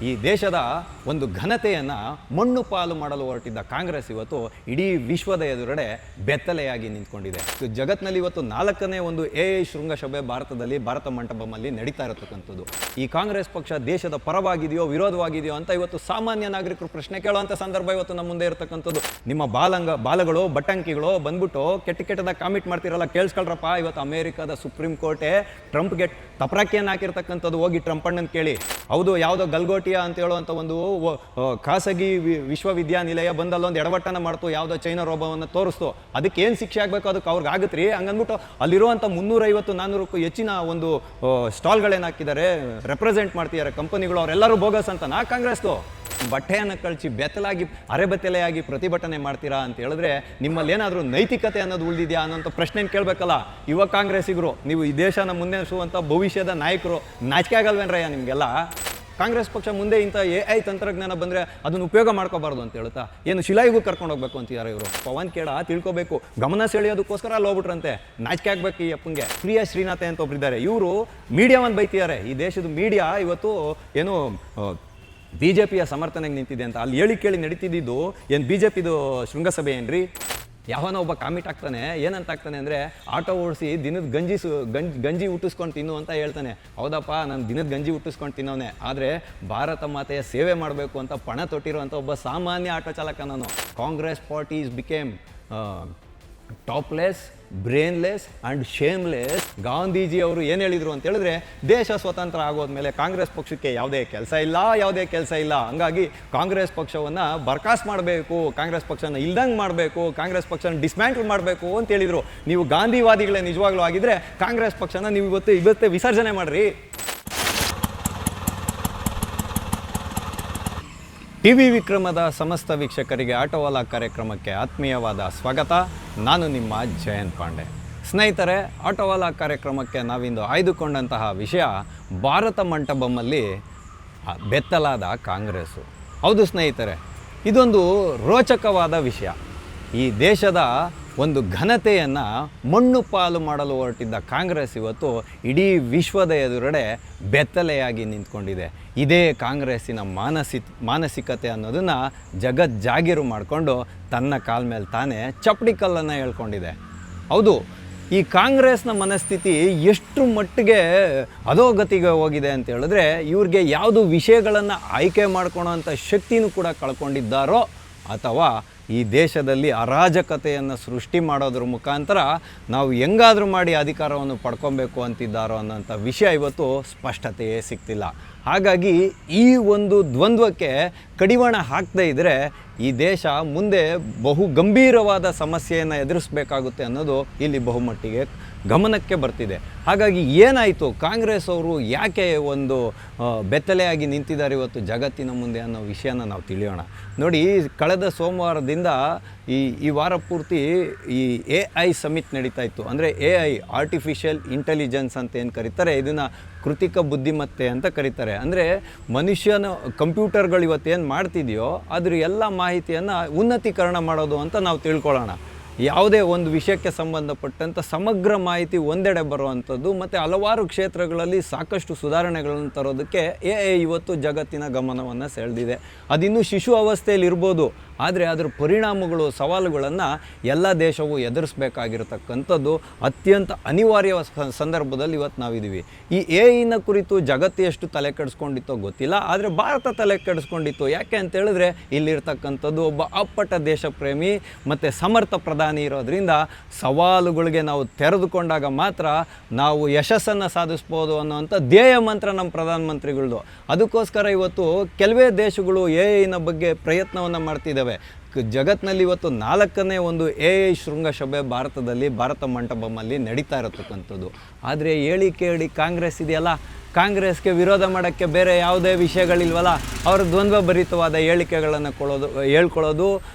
ಈ ದೇಶದ ಒಂದು ಘನತೆಯನ್ನು ಮಣ್ಣು ಪಾಲು ಮಾಡಲು ಹೊರಟಿದ್ದ ಕಾಂಗ್ರೆಸ್ ಇವತ್ತು ಇಡೀ ವಿಶ್ವದ ಎದುರುಗಡೆ ಬೆತ್ತಲೆಯಾಗಿ ನಿಂತ್ಕೊಂಡಿದೆ. ಜಗತ್ತಿನಲ್ಲಿ ಇವತ್ತು 4ನೇ ಒಂದು AI ಶೃಂಗಸಭೆ ಭಾರತದಲ್ಲಿ ಭಾರತ ಮಂಟಪದಲ್ಲಿ ನಡೀತಾ ಇರತಕ್ಕಂಥದ್ದು. ಈ ಕಾಂಗ್ರೆಸ್ ಪಕ್ಷ ದೇಶದ ಪರವಾಗಿದೆಯೋ ವಿರೋಧವಾಗಿದೆಯೋ ಅಂತ ಇವತ್ತು ಸಾಮಾನ್ಯ ನಾಗರಿಕರು ಪ್ರಶ್ನೆ ಕೇಳುವಂಥ ಸಂದರ್ಭ ಇವತ್ತು ನಮ್ಮ ಮುಂದೆ ಇರತಕ್ಕಂಥದ್ದು. ನಿಮ್ಮ ಬಾಲಗಳು ಬಟ್ಟಂಕಿಗಳು ಬಂದ್ಬಿಟ್ಟು ಕೆಟ್ಟದಾಗ ಕಾಮಿಟ್ ಮಾಡ್ತಿರಲ್ಲ, ಕೇಳಿಸ್ಕೊಳ್ರಪ್ಪ. ಇವತ್ತು ಅಮೇರಿಕಾದ ಸುಪ್ರೀಂ ಕೋರ್ಟೇ ಟ್ರಂಪ್ಗೆ ತಪರಾಕಿಯನ್ನು ಹಾಕಿರ್ತಕ್ಕಂಥದ್ದು. ಹೋಗಿ ಟ್ರಂಪ್ ಅಣ್ಣನ ಕೇಳಿ. ಹೌದು, ಯಾವುದೋ ಗಲ್ಗೋಟಿಯಾ ಅಂತ ಹೇಳುವಂಥ ಒಂದು ಖಾಸಗಿ ವಿಶ್ವವಿದ್ಯಾನಿಲಯ ಬಂದಲ್ಲೊಂದು ಎಡವಟ್ಟನ್ನು ಮಾಡ್ತು, ಯಾವುದೋ ಚೈನಾ ರೋಬವನ್ನು ತೋರಿಸ್ತು. ಅದಕ್ಕೆ ಏನು ಶಿಕ್ಷೆ ಆಗಬೇಕು ಅದಕ್ಕೆ ಅವ್ರಿಗೆ ಆಗುತ್ತೆ ರೀ. ಹಂಗಂದ್ಬಿಟ್ಟು ಅಲ್ಲಿರುವಂಥ 350-400ಕ್ಕೂ ಹೆಚ್ಚಿನ ಒಂದು ಸ್ಟಾಲ್ಗಳೇನು ಹಾಕಿದ್ದಾರೆ, ರೆಪ್ರೆಸೆಂಟ್ ಮಾಡ್ತಿದ್ದಾರೆ ಕಂಪನಿಗಳು, ಅವರೆಲ್ಲರೂ ಬೋಗಸ್ ಅಂತ ಕಾಂಗ್ರೆಸ್ದು ಬಟ್ಟೆಯನ್ನು ಕಳಿಸಿ ಅರೆಬೆತ್ತಲೆಯಾಗಿ ಪ್ರತಿಭಟನೆ ಮಾಡ್ತೀರಾ ಅಂತ ಹೇಳಿದ್ರೆ ನಿಮ್ಮಲ್ಲಿ ಏನಾದರೂ ನೈತಿಕತೆ ಅನ್ನೋದು ಉಳಿದಿದೆಯಾ ಅನ್ನೋಂಥ ಪ್ರಶ್ನೆ ಕೇಳಬೇಕಲ್ಲ. ಯುವ ಕಾಂಗ್ರೆಸ್ಸಿಗರು, ನೀವು ಈ ದೇಶನ ಮುನ್ನಡೆಸುವಂಥ ಭವಿಷ್ಯದ ನಾಯಕರು, ನಾಚಿಕೆ ಆಗಲ್ವೇನ್ರಯ್ಯ ನಿಮಗೆಲ್ಲ? ಕಾಂಗ್ರೆಸ್ ಪಕ್ಷ ಮುಂದೆ ಇಂಥ AI ತಂತ್ರಜ್ಞಾನ ಬಂದರೆ ಅದನ್ನು ಉಪಯೋಗ ಮಾಡ್ಕೋಬಾರ್ದು ಅಂತ ಹೇಳುತ್ತಾ ಏನು ಶಿಲಾಯಿಗೂ ಕರ್ಕೊಂಡು ಹೋಗ್ಬೇಕು ಅಂತಿದ್ದಾರೆ ಇವರು? ಪವನ್ ಕೇಳ ತಿಳ್ಕೊಬೇಕು, ಗಮನ ಸೆಳೆಯೋದಕ್ಕೋಸ್ಕರ ಅಲ್ಲಿ ಹೋಗ್ಬಿಟ್ರಂತೆ. ನಾಚಿಕೆ ಆಗ್ಬೇಕು ಈ ಅಪ್ಪಂಗೆ. ಪ್ರಿಯಾ ಶ್ರೀನಾಥೆ ಅಂತ ಒಬ್ಬರಿದ್ದಾರೆ, ಇವರು ಮೀಡಿಯಾವನ್ನು ಬೈತಿದ್ದಾರೆ. ಈ ದೇಶದ ಮೀಡಿಯಾ ಇವತ್ತು ಏನು BJPಯ ಸಮರ್ಥನೆಗೆ ನಿಂತಿದೆ ಅಂತ ಅಲ್ಲಿ ಹೇಳಿ ಕೇಳಿ ನಡೀತಿದ್ದು ಏನು BJPದು ಶೃಂಗಸಭೆ ಏನ್ರಿ? ಯಾವನೋ ಒಬ್ಬ ಕಾಮಿಟ್ ಆಗ್ತಾನೆ, ಏನಂತ ಆಗ್ತಾನೆ ಅಂದರೆ ಆಟೋ ಓಡಿಸಿ ದಿನದ ಗಂಜಿ ಹುಟ್ಟಿಸ್ಕೊಂಡು ತಿನ್ನು ಅಂತ ಹೇಳ್ತಾನೆ. ಹೌದಪ್ಪ, ನಾನು ದಿನದ ಗಂಜಿ ಹುಟ್ಟಿಸ್ಕೊಂಡು ತಿನ್ನೋನೆ, ಆದರೆ ಭಾರತ ಮಾತೆಯ ಸೇವೆ ಮಾಡಬೇಕು ಅಂತ ಪಣ ತೊಟ್ಟಿರುವಂಥ ಒಬ್ಬ ಸಾಮಾನ್ಯ ಆಟೋ ಚಾಲಕ ನಾನು. Congress party is became topless, brainless and shameless. Gandhiji ಅವರು ಏನು ಹೇಳಿದರು ಅಂತ ಹೇಳಿದ್ರೆ, ದೇಶ ಸ್ವತಂತ್ರ ಆಗೋದ್ಮೇಲೆ ಕಾಂಗ್ರೆಸ್ ಪಕ್ಷಕ್ಕೆ ಯಾವುದೇ ಕೆಲಸ ಇಲ್ಲ, ಹಂಗಾಗಿ ಕಾಂಗ್ರೆಸ್ ಪಕ್ಷವನ್ನು ಬರ್ಖಾಸ್ತು ಮಾಡಬೇಕು, ಕಾಂಗ್ರೆಸ್ ಪಕ್ಷನ ಇಲ್ದಂಗೆ ಮಾಡಬೇಕು, ಕಾಂಗ್ರೆಸ್ ಪಕ್ಷನ ಡಿಸ್ಮ್ಯಾಂಟಲ್ ಮಾಡಬೇಕು ಅಂತ ಹೇಳಿದರು. ನೀವು ಗಾಂಧಿವಾದಿಗಳೇ ನಿಜವಾಗ್ಲೂ ಆಗಿದ್ರೆ ಕಾಂಗ್ರೆಸ್ ಪಕ್ಷನ ನೀವು ಇವತ್ತೇ ವಿಸರ್ಜನೆ ಮಾಡಿರಿ. TV ವಿಕ್ರಮದ ಸಮಸ್ತ ವೀಕ್ಷಕರಿಗೆ ಆಟೋವಾಲಾ ಕಾರ್ಯಕ್ರಮಕ್ಕೆ ಆತ್ಮೀಯವಾದ ಸ್ವಾಗತ. ನಾನು ನಿಮ್ಮ ಜಯಂತ್ ಪಾಂಡೆ. ಸ್ನೇಹಿತರೆ, ಆಟೋವಾಲಾ ಕಾರ್ಯಕ್ರಮಕ್ಕೆ ನಾವಿಂದು ಆಯ್ದುಕೊಂಡಂತಹ ವಿಷಯ ಭಾರತ ಮಂಟಪದಲ್ಲಿ ಬೆತ್ತಲಾದ ಕಾಂಗ್ರೆಸ್ಸು. ಹೌದು ಸ್ನೇಹಿತರೆ, ಇದೊಂದು ರೋಚಕವಾದ ವಿಷಯ. ಈ ದೇಶದ ಒಂದು ಘನತೆಯನ್ನು ಮಣ್ಣು ಪಾಲು ಮಾಡಲು ಹೊರಟಿದ್ದ ಕಾಂಗ್ರೆಸ್ ಇವತ್ತು ಇಡೀ ವಿಶ್ವದ ಎದುರುಗಡೆ ಬೆತ್ತಲೆಯಾಗಿ ನಿಂತ್ಕೊಂಡಿದೆ. ಇದೇ ಕಾಂಗ್ರೆಸ್ಸಿನ ಮಾನಸಿಕತೆ ಅನ್ನೋದನ್ನು ಜಗಜ್ಜಾಗೀರು ಮಾಡಿಕೊಂಡು ತನ್ನ ಕಾಲ ಮೇಲೆ ತಾನೇ ಚಪ್ಪಡಿ ಕಲ್ಲನ್ನು ಹೇಳ್ಕೊಂಡಿದೆ. ಹೌದು, ಈ ಕಾಂಗ್ರೆಸ್ನ ಮನಸ್ಥಿತಿ ಎಷ್ಟು ಮಟ್ಟಿಗೆ ಅಧೋಗತಿಗೆ ಹೋಗಿದೆ ಅಂತ ಹೇಳಿದ್ರೆ, ಇವ್ರಿಗೆ ಯಾವುದು ವಿಷಯಗಳನ್ನು ಆಯ್ಕೆ ಮಾಡ್ಕೊಳ್ಳೋವಂಥ ಶಕ್ತಿನೂ ಕೂಡ ಕಳ್ಕೊಂಡಿದ್ದಾರೋ ಅಥವಾ ಈ ದೇಶದಲ್ಲಿ ಅರಾಜಕತೆಯನ್ನು ಸೃಷ್ಟಿ ಮಾಡೋದ್ರ ಮುಖಾಂತರ ನಾವು ಹೆಂಗಾದರೂ ಮಾಡಿ ಅಧಿಕಾರವನ್ನು ಪಡ್ಕೊಬೇಕು ಅಂತಿದ್ದಾರೋ ಅನ್ನೋಂಥ ವಿಷಯ ಇವತ್ತು ಸ್ಪಷ್ಟತೆಯೇ ಸಿಗ್ತಿಲ್ಲ. ಹಾಗಾಗಿ ಈ ಒಂದು ದ್ವಂದ್ವಕ್ಕೆ ಕಡಿವಾಣ ಹಾಕದೇ ಇದ್ದರೆ ಈ ದೇಶ ಮುಂದೆ ಬಹು ಗಂಭೀರವಾದ ಸಮಸ್ಯೆಯನ್ನು ಎದುರಿಸಬೇಕಾಗುತ್ತೆ ಅನ್ನೋದು ಇಲ್ಲಿ ಬಹುಮಟ್ಟಿಗೆ ಗಮನಕ್ಕೆ ಬರ್ತಿದೆ. ಹಾಗಾಗಿ ಏನಾಯಿತು, ಕಾಂಗ್ರೆಸ್ ಅವರು ಯಾಕೆ ಒಂದು ಬೆತ್ತಲೆಯಾಗಿ ನಿಂತಿದ್ದಾರೆ ಇವತ್ತು ಜಗತ್ತಿನ ಮುಂದೆ ಅನ್ನೋ ವಿಷಯನ ನಾವು ತಿಳಿಯೋಣ. ನೋಡಿ, ಕಳೆದ ಸೋಮವಾರದಿಂದ ಈ ವಾರ ಪೂರ್ತಿ ಈ AI ಸಮಿಟ್ ನಡೀತಾ ಇತ್ತು. ಅಂದರೆ AI ಆರ್ಟಿಫಿಷಿಯಲ್ ಇಂಟೆಲಿಜೆನ್ಸ್ ಅಂತ ಏನು ಕರೀತಾರೆ, ಇದನ್ನು ಕೃತಿಕ ಬುದ್ಧಿಮತ್ತೆ ಅಂತ ಕರೀತಾರೆ. ಅಂದರೆ ಮನುಷ್ಯನ ಕಂಪ್ಯೂಟರ್ಗಳು ಇವತ್ತೇನು ಮಾಡ್ತಿದೆಯೋ ಅದ್ರ ಎಲ್ಲ ಮಾಹಿತಿಯನ್ನು ಉನ್ನತೀಕರಣ ಮಾಡೋದು ಅಂತ ನಾವು ತಿಳ್ಕೊಳ್ಳೋಣ. ಯಾವುದೇ ಒಂದು ವಿಷಯಕ್ಕೆ ಸಂಬಂಧಪಟ್ಟಂಥ ಸಮಗ್ರ ಮಾಹಿತಿ ಒಂದೆಡೆ ಬರುವಂಥದ್ದು ಮತ್ತು ಹಲವಾರು ಕ್ಷೇತ್ರಗಳಲ್ಲಿ ಸಾಕಷ್ಟು ಸುಧಾರಣೆಗಳನ್ನು ತರೋದಕ್ಕೆ AI ಇವತ್ತು ಜಗತ್ತಿನ ಗಮನವನ್ನು ಸೆಳೆದಿದೆ. ಅದಿನ್ನೂ ಶಿಶು ಅವಸ್ಥೆಯಲ್ಲಿ ಇರ್ಬೋದು, ಆದರೆ ಅದರ ಪರಿಣಾಮಗಳು, ಸವಾಲುಗಳನ್ನು ಎಲ್ಲ ದೇಶವು ಎದುರಿಸಬೇಕಾಗಿರತಕ್ಕಂಥದ್ದು ಅತ್ಯಂತ ಅನಿವಾರ್ಯ ಸಂದರ್ಭದಲ್ಲಿ ಇವತ್ತು ನಾವಿದ್ದೀವಿ. ಈ AI ಕುರಿತು ಜಗತ್ತು ಎಷ್ಟು ತಲೆ ಕೆಡಿಸ್ಕೊಂಡಿತ್ತೋ ಗೊತ್ತಿಲ್ಲ, ಆದರೆ ಭಾರತ ತಲೆ ಕೆಡಿಸ್ಕೊಂಡಿತ್ತು. ಯಾಕೆ ಅಂತ ಹೇಳಿದ್ರೆ, ಇಲ್ಲಿರ್ತಕ್ಕಂಥದ್ದು ಒಬ್ಬ ಅಪ್ಪಟ ದೇಶ ಪ್ರೇಮಿ ಮತ್ತು ಸಮರ್ಥ ಪ್ರಧಾನಿ ಇರೋದ್ರಿಂದ ಸವಾಲುಗಳಿಗೆ ನಾವು ತೆರೆದುಕೊಂಡಾಗ ಮಾತ್ರ ನಾವು ಯಶಸ್ಸನ್ನು ಸಾಧಿಸ್ಬೋದು ಅನ್ನೋವಂಥ ಧ್ಯೇಯ ಮಂತ್ರ ನಮ್ಮ ಪ್ರಧಾನಮಂತ್ರಿಗಳದು. ಅದಕ್ಕೋಸ್ಕರ ಇವತ್ತು ಕೆಲವೇ ದೇಶಗಳು AI ಬಗ್ಗೆ ಪ್ರಯತ್ನವನ್ನು ಮಾಡ್ತಿದ್ದಾವೆ. ಜಗತ್ತಿನಲ್ಲಿ ಇವತ್ತು 4ನೇ ಒಂದು AI ಶೃಂಗಸಭೆ ಭಾರತದಲ್ಲಿ ಭಾರತ ಮಂಟಪದಲ್ಲಿ ನಡೀತಾ ಇರತಕ್ಕಂಥದ್ದು. ಆದರೆ ಹೇಳಿ ಕಾಂಗ್ರೆಸ್ ಇದೆಯಲ್ಲ, ಕಾಂಗ್ರೆಸ್ಗೆ ವಿರೋಧ ಮಾಡೋಕ್ಕೆ ಬೇರೆ ಯಾವುದೇ ವಿಷಯಗಳಿಲ್ವಲ್ಲ, ಅವರ ದ್ವಂದ್ವ ಭರಿತವಾದ ಹೇಳಿಕೆಗಳನ್ನು ಹೇಳ್ಕೊಳ್ಳೋದು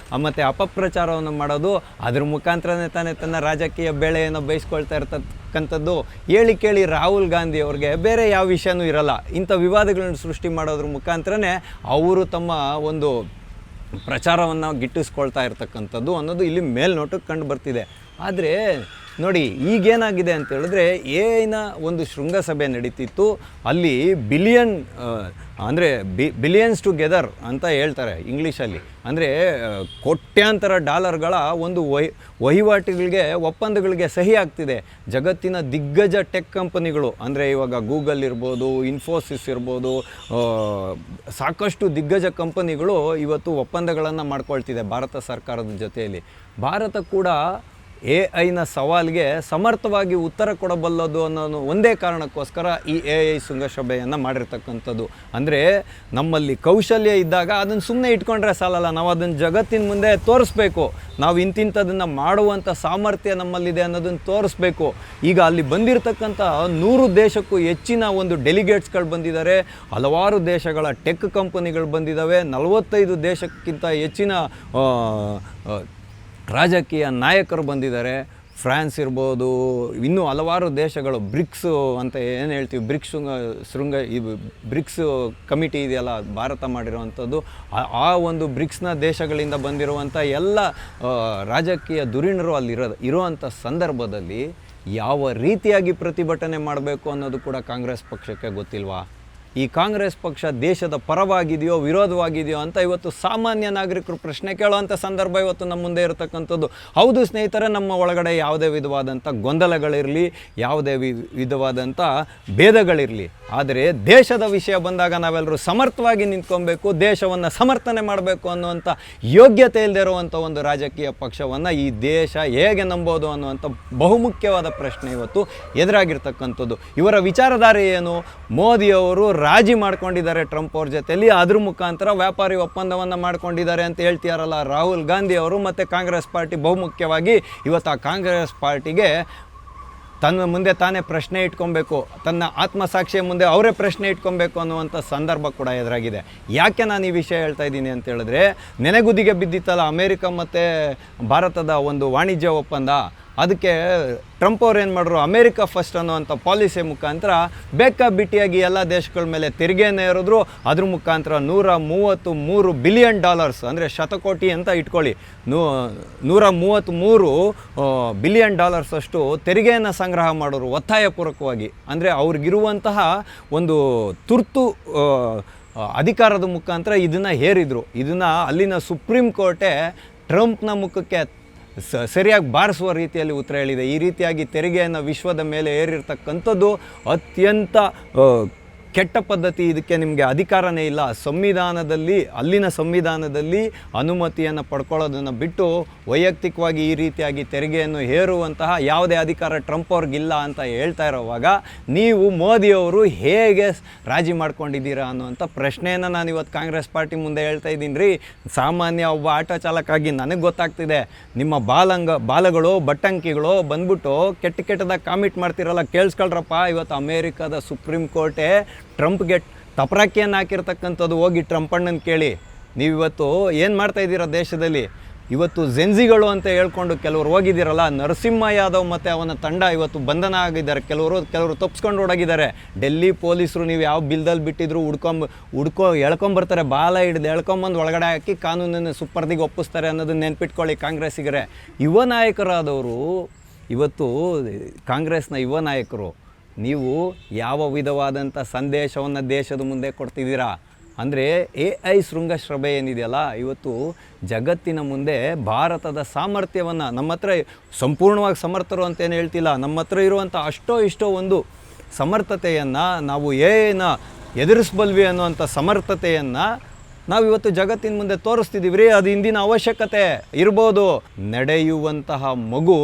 ಮತ್ತು ಅಪಪ್ರಚಾರವನ್ನು ಮಾಡೋದು, ಅದ್ರ ಮುಖಾಂತರನೇ ತಾನೇ ತನ್ನ ರಾಜಕೀಯ ಬೇಳೆಯನ್ನು ಬಯಸ್ಕೊಳ್ತಾ ಇರ್ತಕ್ಕಂಥದ್ದು. ಹೇಳಿ ರಾಹುಲ್ ಗಾಂಧಿ ಅವ್ರಿಗೆ ಬೇರೆ ಯಾವ ವಿಷಯನೂ ಇರಲ್ಲ. ಇಂಥ ವಿವಾದಗಳನ್ನು ಸೃಷ್ಟಿ ಮಾಡೋದ್ರ ಮುಖಾಂತರನೇ ಅವರು ತಮ್ಮ ಒಂದು ಪ್ರಚಾರವನ್ನು ಗಿಟ್ಟಿಸ್ಕೊಳ್ತಾ ಇರ್ತಕ್ಕಂಥದ್ದು ಅನ್ನೋದು ಇಲ್ಲಿ ಮೇಲ್ನೋಟಕ್ಕೆ ಕಂಡು ಬರ್ತಿದೆ. ಆದರೆ ನೋಡಿ ಈಗೇನಾಗಿದೆ ಅಂತ ಹೇಳಿದ್ರೆ ಎಐನ ಒಂದು ಶೃಂಗಸಭೆ ನಡೀತಿತ್ತು. ಅಲ್ಲಿ ಬಿಲಿಯನ್ ಅಂದರೆ ಬಿಲಿಯನ್ಸ್ ಟುಗೆದರ್ ಅಂತ ಹೇಳ್ತಾರೆ ಇಂಗ್ಲೀಷಲ್ಲಿ. ಅಂದರೆ ಕೋಟ್ಯಾಂತರ ಡಾಲರ್ಗಳ ಒಂದು ವಹಿವಾಟುಗಳಿಗೆ ಒಪ್ಪಂದಗಳಿಗೆ ಸಹಿ ಆಗ್ತಿದೆ. ಜಗತ್ತಿನ ದಿಗ್ಗಜ ಟೆಕ್ ಕಂಪನಿಗಳು ಅಂದರೆ ಇವಾಗ ಗೂಗಲ್ ಇರ್ಬೋದು, ಇನ್ಫೋಸಿಸ್ ಇರ್ಬೋದು, ಸಾಕಷ್ಟು ದಿಗ್ಗಜ ಕಂಪನಿಗಳು ಇವತ್ತು ಒಪ್ಪಂದಗಳನ್ನು ಮಾಡ್ಕೊಳ್ತಿದೆ ಭಾರತ ಸರ್ಕಾರದ ಜೊತೆಯಲ್ಲಿ. ಭಾರತ ಕೂಡ ಎಐನ ಸವಾಲಿಗೆ ಸಮರ್ಥವಾಗಿ ಉತ್ತರ ಕೊಡಬಲ್ಲದು ಅನ್ನೋ ಒಂದೇ ಕಾರಣಕ್ಕೋಸ್ಕರ ಈ ಎಐ ಶೃಂಗಸಭೆಯನ್ನು ಮಾಡಿರ್ತಕ್ಕಂಥದ್ದು. ಅಂದರೆ ನಮ್ಮಲ್ಲಿ ಕೌಶಲ್ಯ ಇದ್ದಾಗ ಅದನ್ನು ಸುಮ್ಮನೆ ಇಟ್ಕೊಂಡ್ರೆ ಸಾಲಲ್ಲ, ನಾವು ಅದನ್ನು ಜಗತ್ತಿನ ಮುಂದೆ ತೋರಿಸ್ಬೇಕು. ನಾವು ಇಂತಿಂಥದನ್ನು ಮಾಡುವಂಥ ಸಾಮರ್ಥ್ಯ ನಮ್ಮಲ್ಲಿದೆ ಅನ್ನೋದನ್ನು ತೋರಿಸ್ಬೇಕು. ಈಗ ಅಲ್ಲಿ ಬಂದಿರತಕ್ಕಂಥ 100 ದೇಶಕ್ಕೂ ಹೆಚ್ಚಿನ ಒಂದು ಡೆಲಿಗೇಟ್ಸ್ಗಳು ಬಂದಿದ್ದಾರೆ. ಹಲವಾರು ದೇಶಗಳ ಟೆಕ್ ಕಂಪನಿಗಳು ಬಂದಿದ್ದಾವೆ. 45 ದೇಶಕ್ಕಿಂತ ಹೆಚ್ಚಿನ ರಾಜಕೀಯ ನಾಯಕರು ಬಂದಿದ್ದಾರೆ. ಫ್ರಾನ್ಸ್ ಇರ್ಬೋದು, ಇನ್ನೂ ಹಲವಾರು ದೇಶಗಳು, ಬ್ರಿಕ್ಸು ಅಂತ ಏನು ಹೇಳ್ತೀವಿ, ಬ್ರಿಕ್ಸ್ ಕಮಿಟಿ ಇದೆಯಲ್ಲ ಭಾರತ ಮಾಡಿರುವಂಥದ್ದು, ಆ ಒಂದು ಬ್ರಿಕ್ಸ್ನ ದೇಶಗಳಿಂದ ಬಂದಿರುವಂಥ ಎಲ್ಲ ರಾಜಕೀಯ ಧುರೀಣರು ಅಲ್ಲಿ ಇರುವಂಥ ಸಂದರ್ಭದಲ್ಲಿ ಯಾವ ರೀತಿಯಾಗಿ ಪ್ರತಿಭಟನೆ ಮಾಡಬೇಕು ಅನ್ನೋದು ಕೂಡ ಕಾಂಗ್ರೆಸ್ ಪಕ್ಷಕ್ಕೆ ಗೊತ್ತಿಲ್ವಾ? ಈ ಕಾಂಗ್ರೆಸ್ ಪಕ್ಷ ದೇಶದ ಪರವಾಗಿದೆಯೋ ವಿರೋಧವಾಗಿದೆಯೋ ಅಂತ ಇವತ್ತು ಸಾಮಾನ್ಯ ನಾಗರಿಕರು ಪ್ರಶ್ನೆ ಕೇಳುವಂಥ ಸಂದರ್ಭ ಇವತ್ತು ನಮ್ಮ ಮುಂದೆ ಇರತಕ್ಕಂಥದ್ದು. ಹೌದು ಸ್ನೇಹಿತರೆ, ನಮ್ಮ ಒಳಗಡೆ ಯಾವುದೇ ವಿಧವಾದಂಥ ಗೊಂದಲಗಳಿರಲಿ, ಯಾವುದೇ ವಿಧವಾದಂಥ ಭೇದಗಳಿರಲಿ, ಆದರೆ ದೇಶದ ವಿಷಯ ಬಂದಾಗ ನಾವೆಲ್ಲರೂ ಸಮರ್ಥವಾಗಿ ನಿಂತ್ಕೊಬೇಕು, ದೇಶವನ್ನು ಸಮರ್ಥನೆ ಮಾಡಬೇಕು ಅನ್ನುವಂಥ ಯೋಗ್ಯತೆ ಇಲ್ಲದೆ ಇರುವಂಥ ಒಂದು ರಾಜಕೀಯ ಪಕ್ಷವನ್ನು ಈ ದೇಶ ಹೇಗೆ ನಂಬೋದು ಅನ್ನುವಂಥ ಬಹುಮುಖ್ಯವಾದ ಪ್ರಶ್ನೆ ಇವತ್ತು ಎದುರಾಗಿರ್ತಕ್ಕಂಥದ್ದು. ಇವರ ವಿಚಾರಧಾರೆ ಏನು? ಮೋದಿಯವರು ರಾಜಿ ಮಾಡ್ಕೊಂಡಿದ್ದಾರೆ ಟ್ರಂಪ್ ಅವ್ರ ಜೊತೆಯಲ್ಲಿ, ಅದ್ರ ಮುಖಾಂತರ ವ್ಯಾಪಾರಿ ಒಪ್ಪಂದವನ್ನು ಮಾಡ್ಕೊಂಡಿದ್ದಾರೆ ಅಂತ ಹೇಳ್ತೀಯಾರಲ್ಲ ರಾಹುಲ್ ಗಾಂಧಿ ಅವರು ಮತ್ತು ಕಾಂಗ್ರೆಸ್ ಪಾರ್ಟಿ. ಬಹುಮುಖ್ಯವಾಗಿ ಇವತ್ತು ಆ ಕಾಂಗ್ರೆಸ್ ಪಾರ್ಟಿಗೆ ತನ್ನ ಮುಂದೆ ತಾನೇ ಪ್ರಶ್ನೆ ಇಟ್ಕೊಬೇಕು, ತನ್ನ ಆತ್ಮಸಾಕ್ಷಿಯ ಮುಂದೆ ಅವರೇ ಪ್ರಶ್ನೆ ಇಟ್ಕೊಬೇಕು ಅನ್ನುವಂಥ ಸಂದರ್ಭ ಕೂಡ ಎದುರಾಗಿದೆ. ಯಾಕೆ ನಾನು ಈ ವಿಷಯ ಹೇಳ್ತಾ ಇದ್ದೀನಿ ಅಂತ ಹೇಳಿದ್ರೆ, ನೆನೆಗುದಿಗೆ ಬಿದ್ದಿತ್ತಲ್ಲ ಅಮೇರಿಕ ಮತ್ತು ಭಾರತದ ಒಂದು ವಾಣಿಜ್ಯ ಒಪ್ಪಂದ. ಅದಕ್ಕೆ ಟ್ರಂಪ್ ಅವ್ರು ಏನು ಮಾಡಿದ್ರು, ಅಮೇರಿಕಾ ಫಸ್ಟ್ ಅನ್ನೋವಂಥ ಪಾಲಿಸಿ ಮುಖಾಂತರ ಬೇಕಾಬಿಟ್ಟಿಯಾಗಿ ಎಲ್ಲ ದೇಶಗಳ ಮೇಲೆ ತೆರಿಗೆಯನ್ನು ಏರಿದ್ರು. ಅದ್ರ ಮುಖಾಂತರ $133 ಬಿಲಿಯನ್, ಅಂದರೆ ಶತಕೋಟಿ ಅಂತ ಇಟ್ಕೊಳ್ಳಿ, $133 ಬಿಲಿಯನ್ ಅಷ್ಟು ತೆರಿಗೆಯನ್ನು ಸಂಗ್ರಹ ಮಾಡೋರು ಒತ್ತಾಯಪೂರ್ವಕವಾಗಿ. ಅಂದರೆ ಅವ್ರಿಗಿರುವಂತಹ ಒಂದು ತುರ್ತು ಅಧಿಕಾರದ ಮುಖಾಂತರ ಇದನ್ನು ಹೇರಿದರು. ಇದನ್ನು ಅಲ್ಲಿನ ಸುಪ್ರೀಂ ಕೋರ್ಟೇ ಟ್ರಂಪ್ನ ಮುಖಕ್ಕೆ ಸರಿಯಾಗಿ ಬಾರಿಸುವ ರೀತಿಯಲ್ಲಿ ಉತ್ತರ ಹೇಳಿದೆ. ಈ ರೀತಿಯಾಗಿ ತೆರಿಗೆಯನ್ನು ವಿಶ್ವದ ಮೇಲೆ ಏರಿರ್ತಕ್ಕಂಥದ್ದು ಅತ್ಯಂತ ಕೆಟ್ಟ ಪದ್ಧತಿ, ಇದಕ್ಕೆ ನಿಮಗೆ ಅಧಿಕಾರನೇ ಇಲ್ಲ. ಅಲ್ಲಿನ ಸಂವಿಧಾನದಲ್ಲಿ ಅನುಮತಿಯನ್ನು ಪಡ್ಕೊಳ್ಳೋದನ್ನು ಬಿಟ್ಟು ವೈಯಕ್ತಿಕವಾಗಿ ಈ ರೀತಿಯಾಗಿ ತೆರಿಗೆಯನ್ನು ಹೇರುವಂತಹ ಯಾವುದೇ ಅಧಿಕಾರ ಟ್ರಂಪ್ ಅವ್ರಿಗಿಲ್ಲ ಅಂತ ಹೇಳ್ತಾ ಇರೋವಾಗ ನೀವು ಮೋದಿಯವರು ಹೇಗೆ ರಾಜಿ ಮಾಡ್ಕೊಂಡಿದ್ದೀರಾ ಅನ್ನುವಂಥ ಪ್ರಶ್ನೆಯನ್ನು ನಾನು ಇವತ್ತು ಕಾಂಗ್ರೆಸ್ ಪಾರ್ಟಿ ಮುಂದೆ ಹೇಳ್ತಾ ಇದ್ದೀನಿ ರೀ. ಸಾಮಾನ್ಯ ಒಬ್ಬ ಆಟೋ ಚಾಲಕಾಗಿ ನನಗೆ ಗೊತ್ತಾಗ್ತಿದೆ, ನಿಮ್ಮ ಬಾಲಗಳು ಬಟ್ಟಂಕಿಗಳು ಬಂದ್ಬಿಟ್ಟು ಕೆಟ್ಟದಾಗಿ ಕಾಮಿಟ್ ಮಾಡ್ತಿರಲ್ಲ, ಕೇಳಿಸ್ಕೊಳ್ರಪ್ಪ. ಇವತ್ತು ಅಮೇರಿಕಾದ ಸುಪ್ರೀಂ ಕೋರ್ಟೇ ಟ್ರಂಪ್ಗೆ ತಪರಾಕಿಯನ್ನು ಹಾಕಿರ್ತಕ್ಕಂಥದ್ದು. ಹೋಗಿ ಟ್ರಂಪ್ ಅಣ್ಣನ ಕೇಳಿ, ನೀವಿವತ್ತು ಏನು ಮಾಡ್ತಾಯಿದ್ದೀರಾ ದೇಶದಲ್ಲಿ. ಇವತ್ತು ಜೆನ್ಜಿಗಳು ಅಂತ ಹೇಳ್ಕೊಂಡು ಕೆಲವರು ಹೋಗಿದ್ದೀರಲ್ಲ, ನರಸಿಂಹ ಯಾದವ್ ಮತ್ತು ಅವನ ತಂಡ ಇವತ್ತು ಬಂಧನ ಆಗಿದ್ದಾರೆ. ಕೆಲವರು ತಪ್ಪಿಸ್ಕೊಂಡು ಓಡಾಗಿದ್ದಾರೆ. ಡೆಲ್ಲಿ ಪೊಲೀಸರು ನೀವು ಯಾವ ಬಿಲ್ದಲ್ಲಿ ಬಿಟ್ಟಿದ್ರು ಎಳ್ಕೊಂಬರ್ತಾರೆ, ಬಾಲ ಹಿಡಿದು ಎಳ್ಕೊಂಬಂದು ಒಳಗಡೆ ಹಾಕಿ ಕಾನೂನನ್ನು ಸುಪರ್ದಿಗೆ ಒಪ್ಪಿಸ್ತಾರೆ ಅನ್ನೋದನ್ನ ನೆನ್ಪಿಟ್ಕೊಳ್ಳಿ ಕಾಂಗ್ರೆಸ್ಸಿಗರೇ. ಯುವ ನಾಯಕರಾದವರು ಇವತ್ತು ಕಾಂಗ್ರೆಸ್ನ ಯುವ ನಾಯಕರು, ನೀವು ಯಾವ ವಿಧವಾದಂಥ ಸಂದೇಶವನ್ನು ದೇಶದ ಮುಂದೆ ಕೊಡ್ತಿದ್ದೀರಾ ಅಂದರೆ ಎಐ ಶೃಂಗಸಭೆ ಏನಿದೆಯಲ್ಲ, ಇವತ್ತು ಜಗತ್ತಿನ ಮುಂದೆ ಭಾರತದ ಸಾಮರ್ಥ್ಯವನ್ನು, ನಮ್ಮ ಹತ್ರ ಸಂಪೂರ್ಣವಾಗಿ ಸಮರ್ಥರು ಅಂತೇನು ಹೇಳ್ತಿಲ್ಲ, ನಮ್ಮ ಹತ್ರ ಇರುವಂಥ ಇಷ್ಟೋ ಒಂದು ಸಮರ್ಥತೆಯನ್ನು ನಾವು ಎಐನ ಎದುರಿಸಬಲ್ವಿ ಅನ್ನುವಂಥ ಸಮರ್ಥತೆಯನ್ನು ನಾವಿವತ್ತು ಜಗತ್ತಿನ ಮುಂದೆ ತೋರಿಸ್ತಿದ್ದೀವಿ ರೀ. ಅದು ಇಂದಿನ ಅವಶ್ಯಕತೆ ಇರ್ಬೋದು. ನಡೆಯುವಂತಹ ಮಗು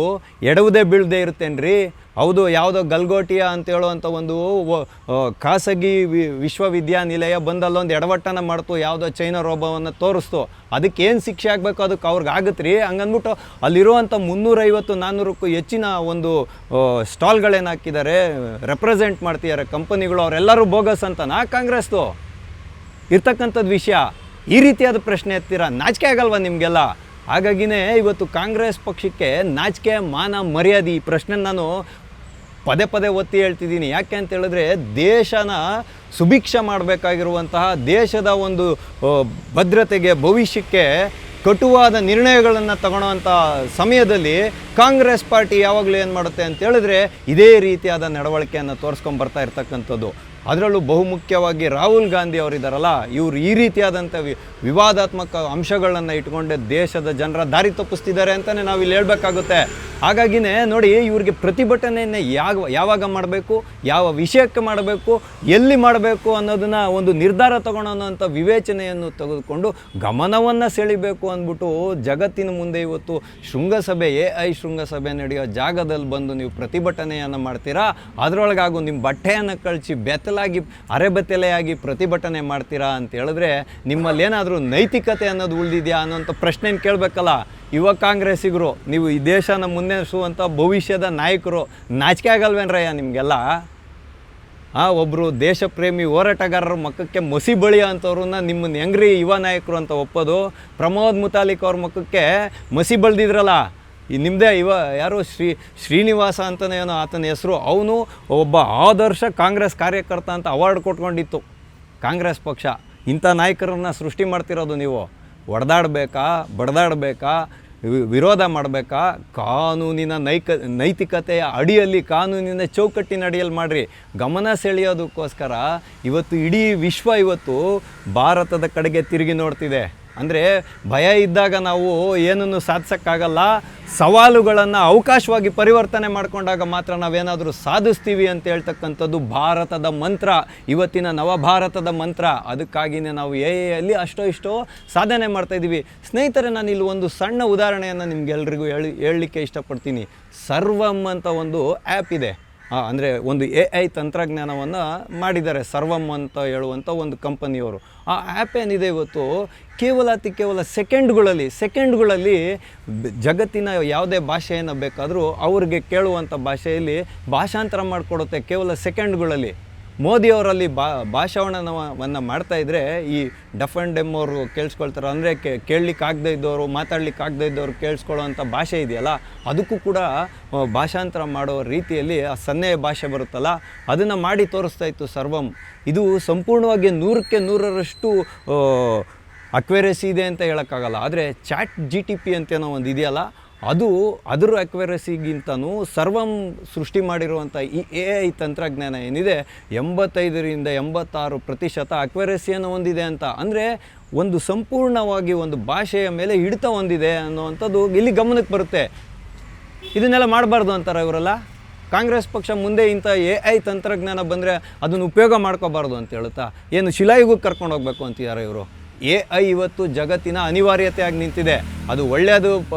ಎಡವುದೇ ಬೀಳದೆ ಇರುತ್ತೇನ್ರಿ. ಹೌದು, ಯಾವುದೋ ಗಲ್ಗೋಟಿಯಾ ಅಂತ ಹೇಳುವಂಥ ಒಂದು ಖಾಸಗಿ ವಿಶ್ವವಿದ್ಯಾನಿಲಯ ಬಂದಲ್ಲೊಂದು ಎಡವಟ್ಟನ್ನು ಮಾಡ್ತು, ಯಾವುದೋ ಚೈನಾ ರೋಬೋವನ್ನು ತೋರಿಸ್ತು. ಅದಕ್ಕೇನು ಶಿಕ್ಷೆ ಆಗಬೇಕು ಅದಕ್ಕೆ ಅವ್ರಿಗೆ ಆಗುತ್ತೆ ರೀ. ಹಂಗಂದ್ಬಿಟ್ಟು ಅಲ್ಲಿರುವಂಥ 350-400ಕ್ಕೂ ಹೆಚ್ಚಿನ ಒಂದು ಸ್ಟಾಲ್ಗಳೇನು ಹಾಕಿದ್ದಾರೆ, ರೆಪ್ರೆಸೆಂಟ್ ಮಾಡ್ತಿದ್ದಾರೆ ಕಂಪನಿಗಳು, ಅವರೆಲ್ಲರೂ ಬೋಗಸ್ ಅಂತನಾ ಕಾಂಗ್ರೆಸ್ದು ಇರ್ತಕ್ಕಂಥದ್ದು ವಿಷಯ? ಈ ರೀತಿಯಾದ ಪ್ರಶ್ನೆ ಎತ್ತೀರಾ? ನಾಚಿಕೆ ಆಗಲ್ವಾ ನಿಮಗೆಲ್ಲ? ಹಾಗಾಗಿನೇ ಇವತ್ತು ಕಾಂಗ್ರೆಸ್ ಪಕ್ಷಕ್ಕೆ ನಾಚಿಕೆ, ಮಾನ, ಮರ್ಯಾದೆ, ಈ ಪ್ರಶ್ನೆ ನಾನು ಪದೇ ಒತ್ತಿ ಹೇಳ್ತಿದ್ದೀನಿ. ಯಾಕೆ ಅಂತ ಹೇಳಿದ್ರೆ, ದೇಶನ ಸುಭಿಕ್ಷ ಮಾಡಬೇಕಾಗಿರುವಂತಹ, ದೇಶದ ಒಂದು ಭದ್ರತೆಗೆ, ಭವಿಷ್ಯಕ್ಕೆ ಕಟುವಾದ ನಿರ್ಣಯಗಳನ್ನು ತಗೊಳ್ಳೋವಂಥ ಸಮಯದಲ್ಲಿ ಕಾಂಗ್ರೆಸ್ ಪಾರ್ಟಿ ಯಾವಾಗಲೂ ಏನು ಮಾಡುತ್ತೆ ಅಂತ ಹೇಳಿದ್ರೆ ಇದೇ ರೀತಿಯಾದ ನಡವಳಿಕೆಯನ್ನು ತೋರಿಸ್ಕೊಂಡು ಬರ್ತಾ ಇರ್ತಕ್ಕಂಥದ್ದು. ಅದರಲ್ಲೂ ಬಹುಮುಖ್ಯವಾಗಿ ರಾಹುಲ್ ಗಾಂಧಿ ಅವರಿದ್ದಾರಲ್ಲ, ಇವರು ಈ ರೀತಿಯಾದಂಥ ವಿವಾದಾತ್ಮಕ ಅಂಶಗಳನ್ನು ಇಟ್ಕೊಂಡೆ ದೇಶದ ಜನರ ದಾರಿ ತಪ್ಪಿಸ್ತಿದ್ದಾರೆ ಅಂತಲೇ ನಾವು ಇಲ್ಲಿ ಹೇಳಬೇಕಾಗುತ್ತೆ. ಹಾಗಾಗಿನೇ ನೋಡಿ, ಇವ್ರಿಗೆ ಪ್ರತಿಭಟನೆಯನ್ನು ಯಾವಾಗ ಮಾಡಬೇಕು, ಯಾವ ವಿಷಯಕ್ಕೆ ಮಾಡಬೇಕು, ಎಲ್ಲಿ ಮಾಡಬೇಕು ಅನ್ನೋದನ್ನು ಒಂದು ನಿರ್ಧಾರ ತಗೊಳ್ಳೋಂಥ ವಿವೇಚನೆಯನ್ನು ತೆಗೆದುಕೊಂಡು ಗಮನವನ್ನು ಸೆಳಿಬೇಕು ಅಂದ್ಬಿಟ್ಟು ಜಗತ್ತಿನ ಮುಂದೆ ಇವತ್ತು ಶೃಂಗಸಭೆ AI ಶೃಂಗಸಭೆ ನಡೆಯೋ ಜಾಗದಲ್ಲಿ ಬಂದು ನೀವು ಪ್ರತಿಭಟನೆಯನ್ನು ಮಾಡ್ತೀರಾ, ಅದರೊಳಗಾಗೂ ನಿಮ್ಮ ಬಟ್ಟೆಯನ್ನು ಕಳಿಸಿ ಬೆತ್ತಲಾಗಿ ಅರೆಬೆತ್ತಲೆಯಾಗಿ ಪ್ರತಿಭಟನೆ ಮಾಡ್ತೀರಾ ಅಂತ ಹೇಳಿದ್ರೆ ನಿಮ್ಮಲ್ಲಿ ಏನಾದರೂ ನೈತಿಕತೆ ಅನ್ನೋದು ಉಳಿದಿದೆಯಾ ಅನ್ನೋಂಥ ಪ್ರಶ್ನೆನ ಕೇಳಬೇಕಲ್ಲ. ಯುವ ಕಾಂಗ್ರೆಸ್ಸಿಗರು, ನೀವು ಈ ದೇಶನ ಮುನ್ನಡೆಸುವಂಥ ಭವಿಷ್ಯದ ನಾಯಕರು, ನಾಚಿಕೆ ಆಗಲ್ವೇನ್ರಯ್ಯ ನಿಮಗೆಲ್ಲ? ಒಬ್ಬರು ದೇಶ ಪ್ರೇಮಿ ಹೋರಾಟಗಾರರ ಮಕ್ಕಕ್ಕೆ ಮಸಿ ಬಳಿಯೋ ಅಂಥವ್ರನ್ನ ನಿಮ್ಮನ್ನು ಹೆಂಗ್ರಿ ಯುವ ನಾಯಕರು ಅಂತ ಒಪ್ಪೋದು? ಪ್ರಮೋದ್ ಮುತಾಲಿಕ್ ಅವ್ರ ಮಕ್ಕಕ್ಕೆ ಮಸಿ ಬಳ್ದಿದ್ರಲ್ಲ, ಈ ನಿಮ್ಮದೇ ಯಾರು ಶ್ರೀನಿವಾಸ ಅಂತಲೇ ಏನೋ ಆತನ ಹೆಸರು, ಅವನು ಒಬ್ಬ ಆದರ್ಶ ಕಾಂಗ್ರೆಸ್ ಕಾರ್ಯಕರ್ತ ಅಂತ ಅವಾರ್ಡ್ ಕೊಟ್ಕೊಂಡಿತ್ತು ಕಾಂಗ್ರೆಸ್ ಪಕ್ಷ. ಇಂಥ ನಾಯಕರನ್ನು ಸೃಷ್ಟಿ ಮಾಡ್ತಿರೋದು ನೀವು. ಹೊಡೆದಾಡಬೇಕಾ, ಬಡ್ದಾಡಬೇಕಾ, ವಿರೋಧ ಮಾಡಬೇಕಾ? ಕಾನೂನಿನ ನೈತಿಕತೆಯ ಅಡಿಯಲ್ಲಿ, ಕಾನೂನಿನ ಚೌಕಟ್ಟಿನ ಅಡಿಯಲ್ಲಿ ಮಾಡಿರಿ. ಗಮನ ಸೆಳೆಯೋದಕ್ಕೋಸ್ಕರ ಇವತ್ತು ಇಡೀ ವಿಶ್ವ ಇವತ್ತು ಭಾರತದ ಕಡೆಗೆ ತಿರುಗಿ ನೋಡ್ತಿದೆ. ಅಂದರೆ ಭಯ ಇದ್ದಾಗ ನಾವು ಏನನ್ನು ಸಾಧಿಸೋಕ್ಕಾಗಲ್ಲ, ಸವಾಲುಗಳನ್ನು ಅವಕಾಶವಾಗಿ ಪರಿವರ್ತನೆ ಮಾಡಿಕೊಂಡಾಗ ಮಾತ್ರ ನಾವೇನಾದರೂ ಸಾಧಿಸ್ತೀವಿ ಅಂತ ಹೇಳ್ತಕ್ಕಂಥದ್ದು ಭಾರತದ ಮಂತ್ರ, ಇವತ್ತಿನ ನವಭಾರತದ ಮಂತ್ರ. ಅದಕ್ಕಾಗಿಯೇ ನಾವು ಅಲ್ಲಿ ಅಷ್ಟೋ ಇಷ್ಟೋ ಸಾಧನೆ ಮಾಡ್ತಾಯಿದ್ದೀವಿ. ಸ್ನೇಹಿತರೆ, ನಾನು ಇಲ್ಲಿ ಒಂದು ಸಣ್ಣ ಉದಾಹರಣೆಯನ್ನು ನಿಮಗೆಲ್ರಿಗೂ ಹೇಳಲಿಕ್ಕೆ ಇಷ್ಟಪಡ್ತೀನಿ. ಸರ್ವಮ್ ಅಂತ ಒಂದು ಆ್ಯಪ್ ಇದೆ. ಅಂದರೆ ಒಂದು AI ತಂತ್ರಜ್ಞಾನವನ್ನು ಮಾಡಿದ್ದಾರೆ, ಸರ್ವಮ್ ಅಂತ ಹೇಳುವಂಥ ಒಂದು ಕಂಪನಿಯವರು. ಆ ಆ್ಯಪ್ ಏನಿದೆ ಇವತ್ತು ಕೇವಲ ಸೆಕೆಂಡ್ಗಳಲ್ಲಿ ಜಗತ್ತಿನ ಯಾವುದೇ ಭಾಷೆಯನ್ನು ಬೇಕಾದರೂ ಅವ್ರಿಗೆ ಕೇಳುವಂಥ ಭಾಷೆಯಲ್ಲಿ ಭಾಷಾಂತರ ಮಾಡಿಕೊಡುತ್ತೆ ಕೇವಲ ಸೆಕೆಂಡ್ಗಳಲ್ಲಿ. ಮೋದಿಯವರಲ್ಲಿ ಭಾಷಣವನ್ನು ಮಾಡ್ತಾಯಿದ್ರೆ ಈ ಡಫ್ ಆ್ಯಂಡ್ ಡೆಮ್ ಅವರು ಕೇಳಿಸ್ಕೊಳ್ತಾರೆ. ಅಂದರೆ ಕೇಳಲಿಕ್ಕೆ ಆಗದೇ ಇದ್ದವರು, ಮಾತಾಡ್ಲಿಕ್ಕೆ ಆಗದೇ ಇದ್ದವರು ಕೇಳಿಸ್ಕೊಳ್ಳೋವಂಥ ಭಾಷೆ ಇದೆಯಲ್ಲ, ಅದಕ್ಕೂ ಕೂಡ ಭಾಷಾಂತರ ಮಾಡೋ ರೀತಿಯಲ್ಲಿ ಆ ಸನ್ನೆಯ ಭಾಷೆ ಬರುತ್ತಲ್ಲ, ಅದನ್ನು ಮಾಡಿ ತೋರಿಸ್ತಾ ಇತ್ತು ಸರ್ವಮ್. ಇದು ಸಂಪೂರ್ಣವಾಗಿ 100ಕ್ಕೆ 100ರಷ್ಟು ಅಕ್ಯುರೇಸಿ ಇದೆ ಅಂತ ಹೇಳೋಕ್ಕಾಗಲ್ಲ. ಆದರೆ ChatGPT ಅಂತೇನೋ ಒಂದು ಇದೆಯಲ್ಲ, ಅದರ ಅಕ್ಯುರೇಸಿಗಿಂತನೂ ಸರ್ವಮ್ ಸೃಷ್ಟಿ ಮಾಡಿರುವಂಥ ಈ AI ತಂತ್ರಜ್ಞಾನ ಏನಿದೆ 85ರಿಂದ 86% ಅಕ್ಯುರೇಸಿಯನ್ನು ಹೊಂದಿದೆ ಅಂತ. ಅಂದರೆ ಒಂದು ಸಂಪೂರ್ಣವಾಗಿ ಒಂದು ಭಾಷೆಯ ಮೇಲೆ ಹಿಡಿತ ಹೊಂದಿದೆ ಅನ್ನುವಂಥದ್ದು ಇಲ್ಲಿ ಗಮನಕ್ಕೆ ಬರುತ್ತೆ. ಇದನ್ನೆಲ್ಲ ಮಾಡಬಾರ್ದು ಅಂತಾರೆ ಇವರೆಲ್ಲ. ಕಾಂಗ್ರೆಸ್ ಪಕ್ಷ ಮುಂದೆ ಇಂಥ AI ತಂತ್ರಜ್ಞಾನ ಬಂದರೆ ಅದನ್ನು ಉಪಯೋಗ ಮಾಡ್ಕೋಬಾರ್ದು ಅಂತ ಹೇಳುತ್ತಾ ಏನು ಶಿಲಾಯುಗಕ್ಕೆ ಕರ್ಕೊಂಡು ಹೋಗಬೇಕು ಅಂತಿದ್ದಾರೆ ಇವರು? AI ಇವತ್ತು ಜಗತ್ತಿನ ಅನಿವಾರ್ಯತೆಯಾಗಿ ನಿಂತಿದೆ. ಅದು ಒಳ್ಳೆಯದು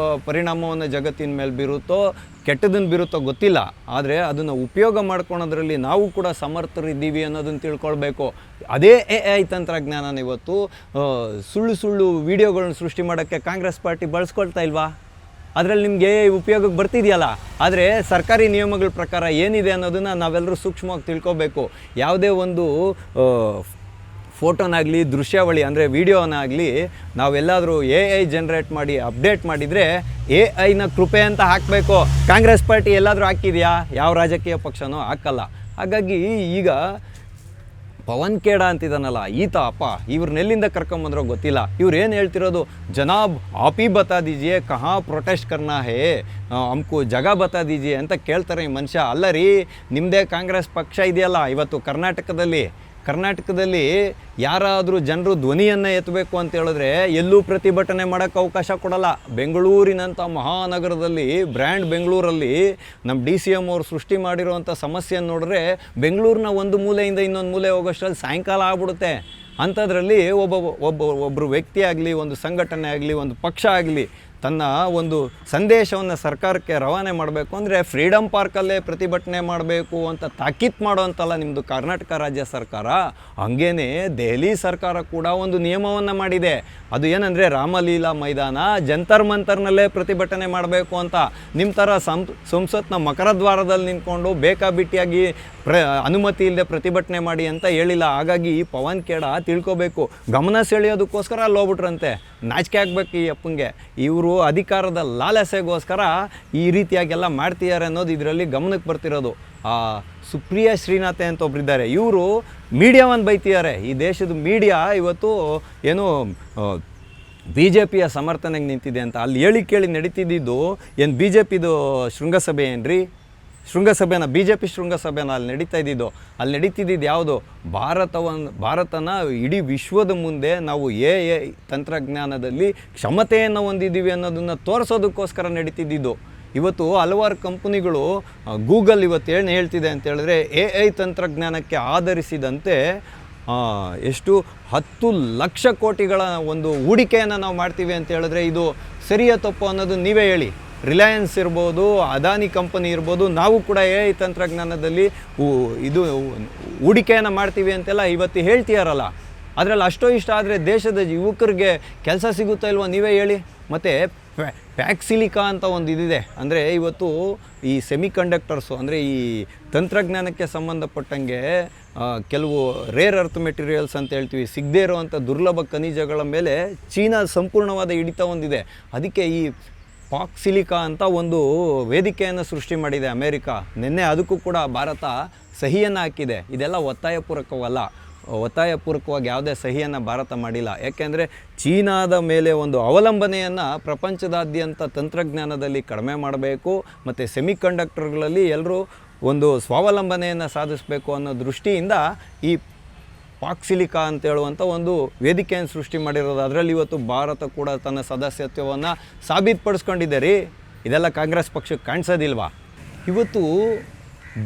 ಪರಿಣಾಮವನ್ನು ಜಗತ್ತಿನ ಮೇಲೆ ಬೀರುತ್ತೋ ಕೆಟ್ಟದನ್ನು ಬೀರುತ್ತೋ ಗೊತ್ತಿಲ್ಲ, ಆದರೆ ಅದನ್ನು ಉಪಯೋಗ ಮಾಡ್ಕೊಳೋದ್ರಲ್ಲಿ ನಾವು ಕೂಡ ಸಮರ್ಥರಿದ್ದೀವಿ ಅನ್ನೋದನ್ನು ತಿಳ್ಕೊಳ್ಬೇಕು. ಅದೇ AI ತಂತ್ರಜ್ಞಾನನ ಇವತ್ತು ಸುಳ್ಳು ವಿಡಿಯೋಗಳನ್ನ ಸೃಷ್ಟಿ ಮಾಡೋಕ್ಕೆ ಕಾಂಗ್ರೆಸ್ ಪಾರ್ಟಿ ಬಳಸ್ಕೊಳ್ತಾ ಇಲ್ವಾ? ಅದರಲ್ಲಿ ನಿಮಗೆ ಉಪಯೋಗಕ್ಕೆ ಬರ್ತಿದೆಯಲ್ಲ. ಆದರೆ ಸರ್ಕಾರಿ ನಿಯಮಗಳ ಪ್ರಕಾರ ಏನಿದೆ ಅನ್ನೋದನ್ನು ನಾವೆಲ್ಲರೂ ಸೂಕ್ಷ್ಮವಾಗಿ ತಿಳ್ಕೊಬೇಕು. ಯಾವುದೇ ಒಂದು ಫೋಟೋನಾಗಲಿ, ದೃಶ್ಯಾವಳಿ ಅಂದರೆ ವಿಡಿಯೋನಾಗಲಿ ನಾವೆಲ್ಲಾದರೂ AI ಜನ್ರೇಟ್ ಮಾಡಿ ಅಪ್ಡೇಟ್ ಮಾಡಿದರೆ AIನ ಕೃಪೆ ಅಂತ ಹಾಕಬೇಕು. ಕಾಂಗ್ರೆಸ್ ಪಾರ್ಟಿ ಎಲ್ಲಾದರೂ ಹಾಕಿದೆಯಾ? ಯಾವ ರಾಜಕೀಯ ಪಕ್ಷನೂ ಹಾಕಲ್ಲ. ಹಾಗಾಗಿ ಈಗ ಪವನ್ ಖೇಡಾ ಅಂತಿದ್ದಾನಲ್ಲ ಈತ, ಇವ್ರನ್ನೆಲ್ಲಿಂದ ಕರ್ಕೊಂಬಂದ್ರೋ ಗೊತ್ತಿಲ್ಲ. ಇವ್ರು ಏನು ಹೇಳ್ತಿರೋದು, ಜನಾಬ್ आप ही बता दीजिए कहाँ ಪ್ರೊಟೆಸ್ಟ್ करना है, हमको जगह बता दीजिए ಅಂತ ಕೇಳ್ತಾರೆ ಈ ಮನುಷ್ಯ. ಅಲ್ಲ ರೀ, ನಿಮ್ಮದೇ ಕಾಂಗ್ರೆಸ್ ಪಕ್ಷ ಇದೆಯಲ್ಲ ಇವತ್ತು ಕರ್ನಾಟಕದಲ್ಲಿ ಯಾರಾದರೂ ಜನರು ಧ್ವನಿಯನ್ನು ಎತ್ತಬೇಕು ಅಂತ ಹೇಳಿದ್ರೆ ಎಲ್ಲೂ ಪ್ರತಿಭಟನೆ ಮಾಡೋಕ್ಕೆ ಅವಕಾಶ ಕೊಡಲ್ಲ. ಬೆಂಗಳೂರಿನಂಥ ಮಹಾನಗರದಲ್ಲಿ, ಬ್ರ್ಯಾಂಡ್ ಬೆಂಗಳೂರಲ್ಲಿ ನಮ್ಮ DCM ಅವರು ಸೃಷ್ಟಿ ಮಾಡಿರುವಂಥ ಸಮಸ್ಯೆಯನ್ನು ನೋಡಿದ್ರೆ ಬೆಂಗಳೂರಿನ ಒಂದು ಮೂಲೆಯಿಂದ ಇನ್ನೊಂದು ಮೂಲೆ ಹೋಗೋಷ್ಟರಲ್ಲಿ ಸಾಯಂಕಾಲ ಆಗ್ಬಿಡುತ್ತೆ. ಅಂಥದ್ರಲ್ಲಿ ಒಬ್ಬರು ವ್ಯಕ್ತಿ ಆಗಲಿ, ಒಂದು ಸಂಘಟನೆ ಆಗಲಿ, ಒಂದು ಪಕ್ಷ ಆಗಲಿ ತನ್ನ ಒಂದು ಸಂದೇಶವನ್ನು ಸರ್ಕಾರಕ್ಕೆ ರವಾನೆ ಮಾಡಬೇಕು ಅಂದರೆ ಫ್ರೀಡಮ್ ಪಾರ್ಕಲ್ಲೇ ಪ್ರತಿಭಟನೆ ಮಾಡಬೇಕು ಅಂತ ತಾಕೀತು ಮಾಡೋಂತಲ್ಲ ನಿಮ್ಮದು ಕರ್ನಾಟಕ ರಾಜ್ಯ ಸರ್ಕಾರ. ಹಂಗೇನೆ ದೆಹಲಿ ಸರ್ಕಾರ ಕೂಡ ಒಂದು ನಿಯಮವನ್ನು ಮಾಡಿದೆ. ಅದು ಏನಂದರೆ ರಾಮಲೀಲಾ ಮೈದಾನ, ಜಂತರ್ ಮಂತರ್ನಲ್ಲೇ ಪ್ರತಿಭಟನೆ ಮಾಡಬೇಕು ಅಂತ. ನಿಮ್ಮ ಥರ ಸಂಸತ್ನ ಮಕರದ್ವಾರದಲ್ಲಿ ನಿಂತ್ಕೊಂಡು ಬೇಕಾಬಿಟ್ಟಿಯಾಗಿ ಅನುಮತಿ ಇಲ್ಲದೆ ಪ್ರತಿಭಟನೆ ಮಾಡಿ ಅಂತ ಹೇಳಿಲ್ಲ. ಹಾಗಾಗಿ ಪವನ್ ಖೇಡಾ ತಿಳ್ಕೊಬೇಕು. ಗಮನ ಸೆಳೆಯೋದಕ್ಕೋಸ್ಕರ ಅಲ್ಲಿ ಹೋಗ್ಬಿಟ್ರಂತೆ. ನಾಚಿಕೆ ಆಗಬೇಕು ಈ ಅಪ್ಪಂಗೆ. ಇವರು ಅಧಿಕಾರದ ಲಾಲಸೆಗೋಸ್ಕರ ಈ ರೀತಿಯಾಗೆಲ್ಲ ಮಾಡ್ತಿದ್ದಾರೆ ಅನ್ನೋದು ಇದರಲ್ಲಿ ಗಮನಕ್ಕೆ ಬರ್ತಿರೋದು. ಸುಪ್ರಿಯಾ ಶ್ರೀನಾಥೆ ಅಂತ ಒಬ್ಬರಿದ್ದಾರೆ, ಇವರು ಮೀಡಿಯಾವನ್ನು ಬೈತಿದ್ದಾರೆ. ಈ ದೇಶದ ಮೀಡಿಯಾ ಇವತ್ತು ಏನು ಬಿ ಜೆ ಪಿಯ ಸಮರ್ಥನೆಗೆ ನಿಂತಿದೆ ಅಂತ. ಅಲ್ಲಿ ಹೇಳಿ ಕೇಳಿ ನಡೀತಿದ್ದು ಏನು ಬಿ ಜೆ ಪಿದು ಶೃಂಗಸಭೆ ಏನ್ರಿ? ಶೃಂಗಸಭೆನ ಬಿ ಜೆ ಪಿ ಶೃಂಗಸಭೆನ ಅಲ್ಲಿ ನಡೀತಾ ಇದ್ದಿದ್ದು. ಅಲ್ಲಿ ನಡೀತಿದ್ದು ಯಾವುದು? ಭಾರತನ ಇಡೀ ವಿಶ್ವದ ಮುಂದೆ ನಾವು ಎ ತಂತ್ರಜ್ಞಾನದಲ್ಲಿ ಕ್ಷಮತೆಯನ್ನು ಹೊಂದಿದ್ದೀವಿ ಅನ್ನೋದನ್ನು ತೋರಿಸೋದಕ್ಕೋಸ್ಕರ ನಡೀತಿದ್ದಿದ್ದು. ಇವತ್ತು ಹಲವಾರು ಕಂಪ್ನಿಗಳು, ಗೂಗಲ್ ಇವತ್ತು ಏನು ಹೇಳ್ತಿದೆ ಅಂತ ಹೇಳಿದ್ರೆ, AI ತಂತ್ರಜ್ಞಾನಕ್ಕೆ ಆಧರಿಸಿದಂತೆ ಎಷ್ಟು 10 ಲಕ್ಷ ಕೋಟಿಗಳ ಒಂದು ಹೂಡಿಕೆಯನ್ನು ನಾವು ಮಾಡ್ತೀವಿ ಅಂತ ಹೇಳಿದ್ರೆ ಇದು ಸರಿಯಾ ತಪ್ಪು ಅನ್ನೋದು ನೀವೇ ಹೇಳಿ. ರಿಲಯನ್ಸ್ ಇರ್ಬೋದು, ಅದಾನಿ ಕಂಪನಿ ಇರ್ಬೋದು, ನಾವು ಕೂಡ AI ತಂತ್ರಜ್ಞಾನದಲ್ಲಿ ಇದು ಹೂಡಿಕೆಯನ್ನು ಮಾಡ್ತೀವಿ ಅಂತೆಲ್ಲ ಇವತ್ತು ಹೇಳ್ತೀಯಾರಲ್ಲ. ಅದರಲ್ಲಿ ಅಷ್ಟೋ ಇಷ್ಟ ಆದರೆ ದೇಶದ ಯುವಕರಿಗೆ ಕೆಲಸ ಸಿಗುತ್ತಾ ಇಲ್ವ ನೀವೇ ಹೇಳಿ. ಮತ್ತು ಪ್ಯಾಕ್ಸಿಲಿಕಾ ಅಂತ ಒಂದು ಇದಿದೆ. ಅಂದರೆ ಇವತ್ತು ಈ ಸೆಮಿಕಂಡಕ್ಟರ್ಸು ಅಂದರೆ ಈ ತಂತ್ರಜ್ಞಾನಕ್ಕೆ ಸಂಬಂಧಪಟ್ಟಂಗೆ ಕೆಲವು ರೇರ್ ಅರ್ತ್ ಮೆಟೀರಿಯಲ್ಸ್ ಅಂತ ಹೇಳ್ತೀವಿ, ಸಿಗದೇ ಇರೋವಂಥ ದುರ್ಲಭ ಖನಿಜಗಳ ಮೇಲೆ ಚೀನಾ ಸಂಪೂರ್ಣವಾದ ಹಿಡಿತ ಹೊಂದಿದೆ. ಅದಕ್ಕೆ ಈ ಪ್ಯಾಕ್ಸಿಲಿಕಾ ಅಂತ ಒಂದು ವೇದಿಕೆಯನ್ನು ಸೃಷ್ಟಿ ಮಾಡಿದೆ ಅಮೇರಿಕಾ. ನಿನ್ನೆ ಅದಕ್ಕೂ ಕೂಡ ಭಾರತ ಸಹಿಯನ್ನು ಹಾಕಿದೆ. ಇದೆಲ್ಲ ಒತ್ತಾಯಪೂರ್ವಕವಾಗಿ ಯಾವುದೇ ಸಹಿಯನ್ನು ಭಾರತ ಮಾಡಿಲ್ಲ. ಯಾಕೆಂದರೆ ಚೀನಾದ ಮೇಲೆ ಒಂದು ಅವಲಂಬನೆಯನ್ನು ಪ್ರಪಂಚದಾದ್ಯಂತ ತಂತ್ರಜ್ಞಾನದಲ್ಲಿ ಕಡಿಮೆ ಮಾಡಬೇಕು ಮತ್ತು ಸೆಮಿಕಂಡಕ್ಟರ್ಗಳಲ್ಲಿ ಎಲ್ಲರೂ ಒಂದು ಸ್ವಾವಲಂಬನೆಯನ್ನು ಸಾಧಿಸಬೇಕು ಅನ್ನೋ ದೃಷ್ಟಿಯಿಂದ ಈ ಪ್ಯಾಕ್ಸಿಲಿಕಾ ಅಂತ ಹೇಳುವಂಥ ಒಂದು ವೇದಿಕೆಯನ್ನು ಸೃಷ್ಟಿ ಮಾಡಿರೋದು. ಅದರಲ್ಲಿ ಇವತ್ತು ಭಾರತ ಕೂಡ ತನ್ನ ಸದಸ್ಯತ್ವವನ್ನು ಸಾಬೀತುಪಡಿಸ್ಕೊಂಡಿದೆ ರೀ. ಇದೆಲ್ಲ ಕಾಂಗ್ರೆಸ್ ಪಕ್ಷಕ್ಕೆ ಕಾಣಿಸೋದಿಲ್ವಾ? ಇವತ್ತು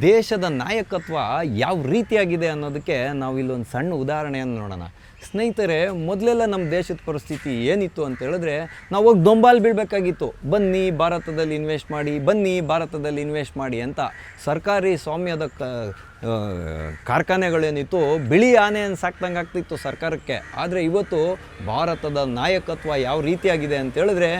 ದೇಶದ ನಾಯಕತ್ವ ಯಾವ ರೀತಿಯಾಗಿದೆ ಅನ್ನೋದಕ್ಕೆ ನಾವು ಇಲ್ಲೊಂದು ಸಣ್ಣ ಉದಾಹರಣೆಯನ್ನು ನೋಡೋಣ. ಸ್ನೇಹಿತರೆ, ಮೊದಲೆಲ್ಲ ನಮ್ಮ ದೇಶದ ಪರಿಸ್ಥಿತಿ ಏನಿತ್ತು ಅಂತ ಹೇಳಿದ್ರೆ, ನಾವು ಹೋಗಿ ದೊಂಬಾಲು ಬೀಳಬೇಕಾಗಿತ್ತು. ಬನ್ನಿ ಭಾರತದಲ್ಲಿ ಇನ್ವೆಸ್ಟ್ ಮಾಡಿ, ಬನ್ನಿ ಭಾರತದಲ್ಲಿ ಇನ್ವೆಸ್ಟ್ ಮಾಡಿ ಅಂತ. ಸರ್ಕಾರಿ ಸ್ವಾಮ್ಯದ ಕಾರ್ಖಾನೆಗಳೇನಿತ್ತು, ಬಿಳಿ ಆನೆಯನ್ನು ಸಾಕ್ದಂಗೆ ಆಗ್ತಿತ್ತು ಸರ್ಕಾರಕ್ಕೆ. ಆದರೆ ಇವತ್ತು ಭಾರತದ ನಾಯಕತ್ವ ಯಾವ ರೀತಿಯಾಗಿದೆ ಅಂತ ಹೇಳಿದ್ರೆ,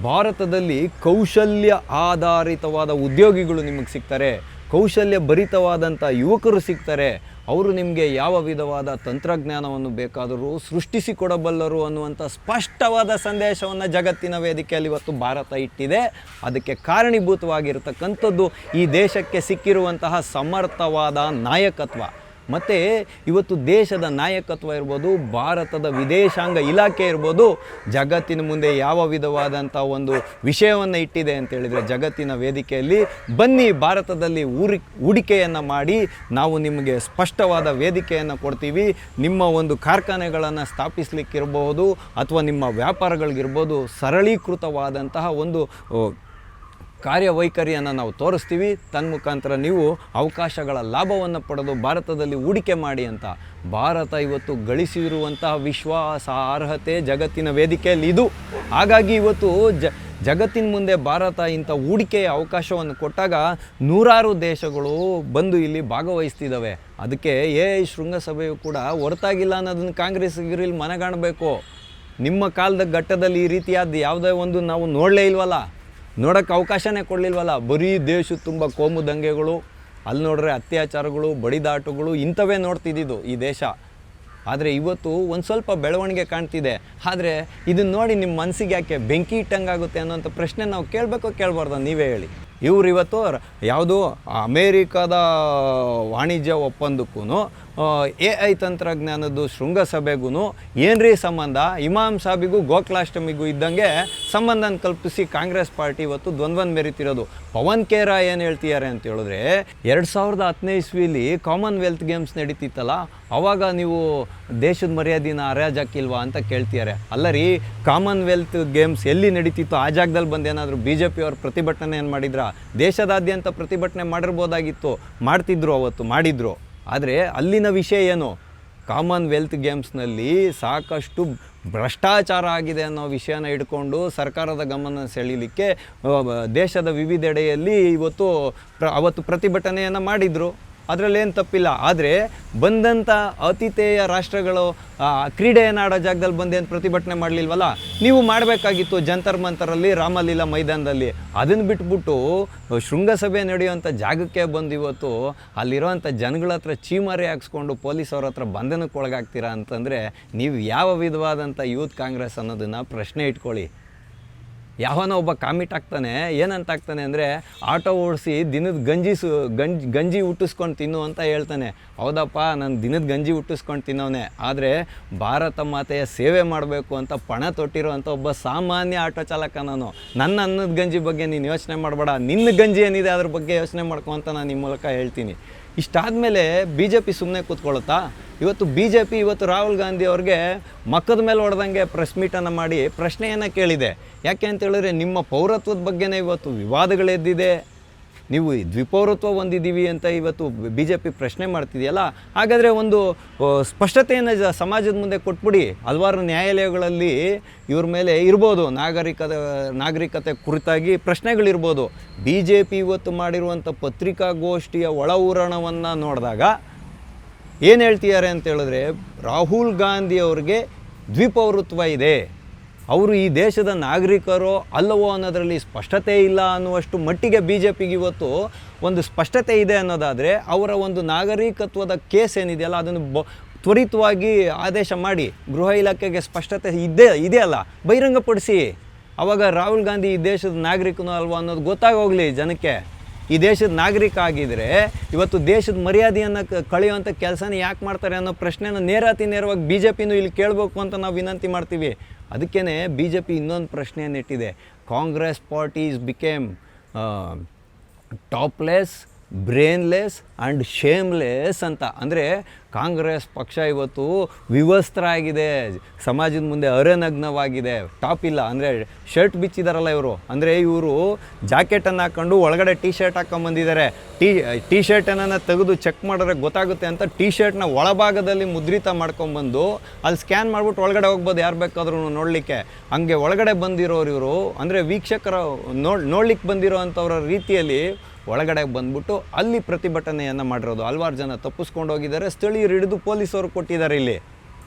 ಭಾರತದಲ್ಲಿ ಕೌಶಲ್ಯ ಆಧಾರಿತವಾದ ಉದ್ಯೋಗಿಗಳು ನಿಮಗೆ ಸಿಗ್ತಾರೆ, ಕೌಶಲ್ಯ ಭರಿತವಾದಂಥ ಯುವಕರು ಸಿಗ್ತಾರೆ. ಅವರು ನಿಮಗೆ ಯಾವ ವಿಧವಾದ ತಂತ್ರಜ್ಞಾನವನ್ನು ಬೇಕಾದರೂ ಸೃಷ್ಟಿಸಿಕೊಡಬಲ್ಲರು ಅನ್ನುವಂಥ ಸ್ಪಷ್ಟವಾದ ಸಂದೇಶವನ್ನು ಜಗತ್ತಿನ ವೇದಿಕೆಯಲ್ಲಿ ಇವತ್ತು ಭಾರತ ಇಟ್ಟಿದೆ. ಅದಕ್ಕೆ ಕಾರಣೀಭೂತವಾಗಿರ್ತಕ್ಕಂಥದ್ದು ಈ ದೇಶಕ್ಕೆ ಸಿಕ್ಕಿರುವಂತಹ ಸಮರ್ಥವಾದ ನಾಯಕತ್ವ. ಮತ್ತು ಇವತ್ತು ದೇಶದ ನಾಯಕತ್ವ ಇರ್ಬೋದು, ಭಾರತದ ವಿದೇಶಾಂಗ ಇಲಾಖೆ ಇರ್ಬೋದು, ಜಗತ್ತಿನ ಮುಂದೆ ಯಾವ ವಿಧವಾದಂಥ ಒಂದು ವಿಷಯವನ್ನು ಇಟ್ಟಿದೆ ಅಂತೇಳಿದರೆ, ಜಗತ್ತಿನ ವೇದಿಕೆಯಲ್ಲಿ ಬನ್ನಿ ಭಾರತದಲ್ಲಿ ಹೂಡಿಕೆಯನ್ನು ಮಾಡಿ, ನಾವು ನಿಮಗೆ ಸ್ಪಷ್ಟವಾದ ವೇದಿಕೆಯನ್ನು ಕೊಡ್ತೀವಿ. ನಿಮ್ಮ ಒಂದು ಕಾರ್ಖಾನೆಗಳನ್ನು ಸ್ಥಾಪಿಸಲಿಕ್ಕಿರ್ಬೋದು ಅಥವಾ ನಿಮ್ಮ ವ್ಯಾಪಾರಗಳಿಗಿರ್ಬೋದು, ಸರಳೀಕೃತವಾದಂತಹ ಒಂದು ಕಾರ್ಯವೈಖರಿಯನ್ನು ನಾವು ತೋರಿಸ್ತೀವಿ. ತನ್ಮುಖಾಂತರ ನೀವು ಅವಕಾಶಗಳ ಲಾಭವನ್ನು ಪಡೆದು ಭಾರತದಲ್ಲಿ ಹೂಡಿಕೆ ಮಾಡಿ ಅಂತ ಭಾರತ ಇವತ್ತು ಗಳಿಸಿರುವಂತಹ ವಿಶ್ವಾಸಾರ್ಹತೆ ಜಗತ್ತಿನ ವೇದಿಕೆಯಲ್ಲಿ ಇದು. ಹಾಗಾಗಿ ಇವತ್ತು ಜಗತ್ತಿನ ಮುಂದೆ ಭಾರತ ಇಂಥ ಹೂಡಿಕೆಯ ಅವಕಾಶವನ್ನು ಕೊಟ್ಟಾಗ ನೂರಾರು ದೇಶಗಳು ಬಂದು ಇಲ್ಲಿ ಭಾಗವಹಿಸ್ತಿದ್ದಾವೆ. ಅದಕ್ಕೆ ಶೃಂಗಸಭೆಯು ಕೂಡ ಹೊರತಾಗಿಲ್ಲ ಅನ್ನೋದನ್ನು ಕಾಂಗ್ರೆಸ್ಗಿರಲ್ಲಿ ಮನಗಾಣಬೇಕು. ನಿಮ್ಮ ಕಾಲದ ಘಟ್ಟದಲ್ಲಿ ಈ ರೀತಿಯಾದ ಯಾವುದೇ ಒಂದು ನಾವು ನೋಡಲೇ ಇಲ್ವಲ್ಲ, ನೋಡೋಕ್ಕೆ ಅವಕಾಶನೇ ಕೊಡಲಿಲ್ವಲ್ಲ. ಬರೀ ದೇಶ ತುಂಬ ಕೋಮು ದಂಗೆಗಳು, ಅಲ್ಲಿ ನೋಡ್ರೆ ಅತ್ಯಾಚಾರಗಳು, ಬಡಿದಾಟಗಳು, ಇಂಥವೇ ನೋಡ್ತಿದ್ದಿದ್ದು ಈ ದೇಶ. ಆದರೆ ಇವತ್ತು ಒಂದು ಸ್ವಲ್ಪ ಬೆಳವಣಿಗೆ ಕಾಣ್ತಿದೆ. ಆದರೆ ಇದನ್ನು ನೋಡಿ ನಿಮ್ಮ ಮನಸ್ಸಿಗೆ ಯಾಕೆ ಬೆಂಕಿ ಇಟ್ಟಂಗಾಗುತ್ತೆ ಅನ್ನೋಂಥ ಪ್ರಶ್ನೆ ನಾವು ಕೇಳಬಾರ್ದು? ನೀವೇ ಹೇಳಿ. ಇವ್ರು ಇವತ್ತು ಯಾವುದು ಅಮೇರಿಕಾದ ವಾಣಿಜ್ಯ ಒಪ್ಪಂದಕ್ಕೂ AI ತಂತ್ರಜ್ಞಾನದ್ದು ಶೃಂಗಸಭೆಗೂ ಏನ್ರೀ ಸಂಬಂಧ? ಇಮಾಮ್ ಸಾಬಿಗೂ ಗೋಕುಲಾಷ್ಟಮಿಗೂ ಇದ್ದಂಗೆ ಸಂಬಂಧನ ಕಲ್ಪಿಸಿ ಕಾಂಗ್ರೆಸ್ ಪಾರ್ಟಿ ಇವತ್ತು ದ್ವಂದ್ವನ ಮೆರಿತಿರೋದು. ಪವನ್ ಖೇರ ಏನು ಹೇಳ್ತಿದ್ದಾರೆ ಅಂತ ಹೇಳಿದ್ರೆ, 2010ನೇ ಇಸ್ವಿಲಿ ಕಾಮನ್ವೆಲ್ತ್ ಗೇಮ್ಸ್ ನಡೀತಿತ್ತಲ್ಲ, ಆವಾಗ ನೀವು ದೇಶದ ಮರ್ಯಾದಿನ ಹರಾಜಾಕಿಲ್ವಾ ಅಂತ ಕೇಳ್ತಿದ್ದಾರೆ. ಅಲ್ಲ ರೀ, ಕಾಮನ್ವೆಲ್ತ್ ಗೇಮ್ಸ್ ಎಲ್ಲಿ ನಡೀತಿತ್ತು ಆ ಜಾಗದಲ್ಲಿ ಬಂದು ಏನಾದರೂ BJP ಅವ್ರು ಪ್ರತಿಭಟನೆ ಏನು ಮಾಡಿದ್ರಾ? ದೇಶದಾದ್ಯಂತ ಪ್ರತಿಭಟನೆ ಮಾಡಿರ್ಬೋದಾಗಿತ್ತು, ಮಾಡಿದ್ರು. ಆದರೆ ಅಲ್ಲಿನ ವಿಷಯ ಏನು? ಕಾಮನ್ವೆಲ್ತ್ ಗೇಮ್ಸ್ನಲ್ಲಿ ಸಾಕಷ್ಟು ಭ್ರಷ್ಟಾಚಾರ ಆಗಿದೆ ಅನ್ನೋ ವಿಷಯನ ಇಟ್ಕೊಂಡು ಸರ್ಕಾರದ ಗಮನ ಸೆಳೀಲಿಕ್ಕೆ ದೇಶದ ವಿವಿಧೆಡೆಯಲ್ಲಿ ಅವತ್ತು ಪ್ರತಿಭಟನೆಯನ್ನು ಮಾಡಿದರು. ಅದರಲ್ಲೇನು ತಪ್ಪಿಲ್ಲ. ಆದರೆ ಬಂದಂಥ ಅತಿಥೇಯ ರಾಷ್ಟ್ರಗಳು ಕ್ರೀಡೆಯನ್ನು ಆಡೋ ಜಾಗದಲ್ಲಿ ಬಂದೇನು ಪ್ರತಿಭಟನೆ ಮಾಡಲಿಲ್ವಲ್ಲ? ನೀವು ಮಾಡಬೇಕಾಗಿತ್ತು ಜಂತರ್ ಮಂತರಲ್ಲಿ, ರಾಮಲೀಲಾ ಮೈದಾನದಲ್ಲಿ. ಅದನ್ನು ಬಿಟ್ಬಿಟ್ಟು ಶೃಂಗಸಭೆ ನಡೆಯುವಂಥ ಜಾಗಕ್ಕೆ ಬಂದು ಇವತ್ತು ಅಲ್ಲಿರೋವಂಥ ಜನಗಳ ಹತ್ರ ಚೀಮಾರಿ ಹಾಕ್ಸ್ಕೊಂಡು ಪೊಲೀಸವ್ರ ಹತ್ರ ಬಂಧನಕ್ಕೆ ಒಳಗಾಗ್ತೀರಾ ಅಂತಂದರೆ ನೀವು ಯಾವ ವಿಧವಾದಂಥ ಯೂತ್ ಕಾಂಗ್ರೆಸ್ ಅನ್ನೋದನ್ನು ಪ್ರಶ್ನೆ ಇಟ್ಕೊಳ್ಳಿ. ಯಾವನೋ ಒಬ್ಬ ಕಾಮಿಟ್ ಆಗ್ತಾನೆ, ಏನಂತ ಆಗ್ತಾನೆ ಅಂದರೆ ಆಟೋ ಓಡಿಸಿ ದಿನದ ಗಂಜಿ ಹುಟ್ಟಿಸ್ಕೊಂಡು ತಿನ್ನು ಅಂತ ಹೇಳ್ತಾನೆ. ಹೌದಪ್ಪ, ನಾನು ದಿನದ ಗಂಜಿ ಹುಟ್ಟಿಸ್ಕೊಂಡು ತಿನ್ನೋನೆ, ಆದರೆ ಭಾರತ ಮಾತೆಯ ಸೇವೆ ಮಾಡಬೇಕು ಅಂತ ಪಣ ತೊಟ್ಟಿರೋವಂಥ ಒಬ್ಬ ಸಾಮಾನ್ಯ ಆಟೋ ಚಾಲಕ ನಾನು. ನನ್ನ ಅನ್ನದ ಗಂಜಿ ಬಗ್ಗೆ ನೀನು ಯೋಚನೆ ಮಾಡಬೇಡ, ನಿನ್ನ ಗಂಜಿ ಏನಿದೆ ಅದ್ರ ಬಗ್ಗೆ ಯೋಚನೆ ಮಾಡ್ಕೊ ಅಂತ ನಾನು ನಿಮ್ಮ ಮೂಲಕ ಹೇಳ್ತೀನಿ. ಇಷ್ಟಾದಮೇಲೆ ಬಿ ಜೆ ಪಿ ಸುಮ್ಮನೆ ಕೂತ್ಕೊಳ್ಳುತ್ತಾ? ಇವತ್ತು B J P Rahul Gandhi ಅವ್ರಿಗೆ ಮಕ್ಕದ ಮೇಲೆ ಹೊಡೆದಂಗೆ ಪ್ರೆಸ್ ಮೀಟನ್ನು ಮಾಡಿ ಪ್ರಶ್ನೆಯನ್ನು ಕೇಳಿದೆ. ಯಾಕೆ ಅಂತ ಹೇಳಿದ್ರೆ, ನಿಮ್ಮ ಪೌರತ್ವದ ಬಗ್ಗೆನೇ ಇವತ್ತು ವಿವಾದಗಳೆದ್ದಿದೆ, ನೀವು ದ್ವಿಪೌರತ್ವ ಹೊಂದಿದ್ದೀವಿ ಅಂತ ಇವತ್ತು ಬಿ ಜೆ ಪಿ ಪ್ರಶ್ನೆ ಮಾಡ್ತಿದೆಯಲ್ಲ. ಹಾಗಾದರೆ ಒಂದು ಸ್ಪಷ್ಟತೆಯನ್ನು ಸಮಾಜದ ಮುಂದೆ ಕೊಟ್ಬಿಡಿ. ಹಲವಾರು ನ್ಯಾಯಾಲಯಗಳಲ್ಲಿ ಇವ್ರ ಮೇಲೆ ಇರ್ಬೋದು ನಾಗರಿಕತೆ ಕುರಿತಾಗಿ ಪ್ರಶ್ನೆಗಳಿರ್ಬೋದು. ಬಿ ಜೆ ಪಿ ಇವತ್ತು ಮಾಡಿರುವಂಥ ಪತ್ರಿಕಾಗೋಷ್ಠಿಯ ಒಳ ಊರಣವನ್ನು ನೋಡಿದಾಗ ಏನು ಹೇಳ್ತಿದ್ದಾರೆ ಅಂತ ಹೇಳಿದ್ರೆ, ರಾಹುಲ್ ಗಾಂಧಿ ಅವ್ರಿಗೆ ದ್ವಿಪೌರತ್ವ ಇದೆ, ಅವರು ಈ ದೇಶದ ನಾಗರಿಕರೋ ಅಲ್ಲವೋ ಅನ್ನೋದರಲ್ಲಿ ಸ್ಪಷ್ಟತೆ ಇಲ್ಲ ಅನ್ನುವಷ್ಟು ಮಟ್ಟಿಗೆ ಬಿ ಜೆ ಪಿಗೆ ಇವತ್ತು ಒಂದು ಸ್ಪಷ್ಟತೆ ಇದೆ ಅನ್ನೋದಾದರೆ, ಅವರ ಒಂದು ನಾಗರಿಕತ್ವದ ಕೇಸ್ ಏನಿದೆಯಲ್ಲ ಅದನ್ನು ತ್ವರಿತವಾಗಿ ಆದೇಶ ಮಾಡಿ ಗೃಹ ಇಲಾಖೆಗೆ ಸ್ಪಷ್ಟತೆ ಇದೆಯಲ್ಲ ಬಹಿರಂಗಪಡಿಸಿ. ಆವಾಗ ರಾಹುಲ್ ಗಾಂಧಿ ಈ ದೇಶದ ನಾಗರಿಕನೋ ಅಲ್ವೋ ಅನ್ನೋದು ಗೊತ್ತಾಗೋಗಲಿ ಜನಕ್ಕೆ. ಈ ದೇಶದ ನಾಗರಿಕ ಆಗಿದ್ದರೆ ಇವತ್ತು ದೇಶದ ಮರ್ಯಾದೆಯನ್ನು ಕಳೆಯುವಂಥ ಕೆಲಸನ ಯಾಕೆ ಮಾಡ್ತಾರೆ ಅನ್ನೋ ಪ್ರಶ್ನೆನ ನೇರವಾಗಿ ಬಿ ಜೆ ಪಿನೂ ಇಲ್ಲಿ ಕೇಳಬೇಕು ಅಂತ ನಾವು ವಿನಂತಿ ಮಾಡ್ತೀವಿ. ಅದಕ್ಕೇ ಬಿ ಜೆ ಪಿ ಇನ್ನೊಂದು ಪ್ರಶ್ನೆಯನ್ನು ಇಟ್ಟಿದೆ. Congress party became topless, brainless and shameless ಅಂತ. ಅಂದರೆ ಕಾಂಗ್ರೆಸ್ ಪಕ್ಷ ಇವತ್ತು ವಿವಸ್ತ್ರ ಆಗಿದೆ, ಸಮಾಜದ ಮುಂದೆ ಅರೆನಗ್ನವಾಗಿದೆ. ಟಾಪ್ ಇಲ್ಲ ಅಂದರೆ ಶರ್ಟ್ ಬಿಚ್ಚಿದಾರಲ್ಲ ಇವರು, ಅಂದರೆ ಇವರು ಜಾಕೆಟನ್ನು ಹಾಕ್ಕೊಂಡು ಒಳಗಡೆ ಟೀ ಶರ್ಟ್ ಹಾಕ್ಕೊಂಬಂದಿದ್ದಾರೆ. ಟೀ ಶರ್ಟನ್ನು ತೆಗೆದು ಚೆಕ್ ಮಾಡಿದ್ರೆ ಗೊತ್ತಾಗುತ್ತೆ ಅಂತ ಟೀ ಶರ್ಟ್ನ ಒಳಭಾಗದಲ್ಲಿ ಮುದ್ರಿತ ಮಾಡ್ಕೊಂಬಂದು ಅಲ್ಲಿ ಸ್ಕ್ಯಾನ್ ಮಾಡಿಬಿಟ್ಟು ಒಳಗಡೆ ಹೋಗ್ಬೋದು ಯಾರು ಬೇಕಾದ್ರೂ ನೋಡಲಿಕ್ಕೆ. ಹಂಗೆ ಒಳಗಡೆ ಬಂದಿರೋರು ಇವರು, ಅಂದರೆ ವೀಕ್ಷಕರ ನೋಡ್ಲಿಕ್ಕೆ ಬಂದಿರೋ ಅಂಥವ್ರ ರೀತಿಯಲ್ಲಿ ಒಳಗಡೆ ಬಂದ್ಬಿಟ್ಟು ಅಲ್ಲಿ ಪ್ರತಿಭಟನೆಯನ್ನು ಮಾಡಿರೋದು. ಹಲವಾರು ಜನ ತಪ್ಪಿಸ್ಕೊಂಡು ಹೋಗಿದ್ದಾರೆ, ಸ್ಥಳೀಯರು ಹಿಡಿದು ಪೊಲೀಸವರು ಕೊಟ್ಟಿದ್ದಾರೆ. ಇಲ್ಲಿ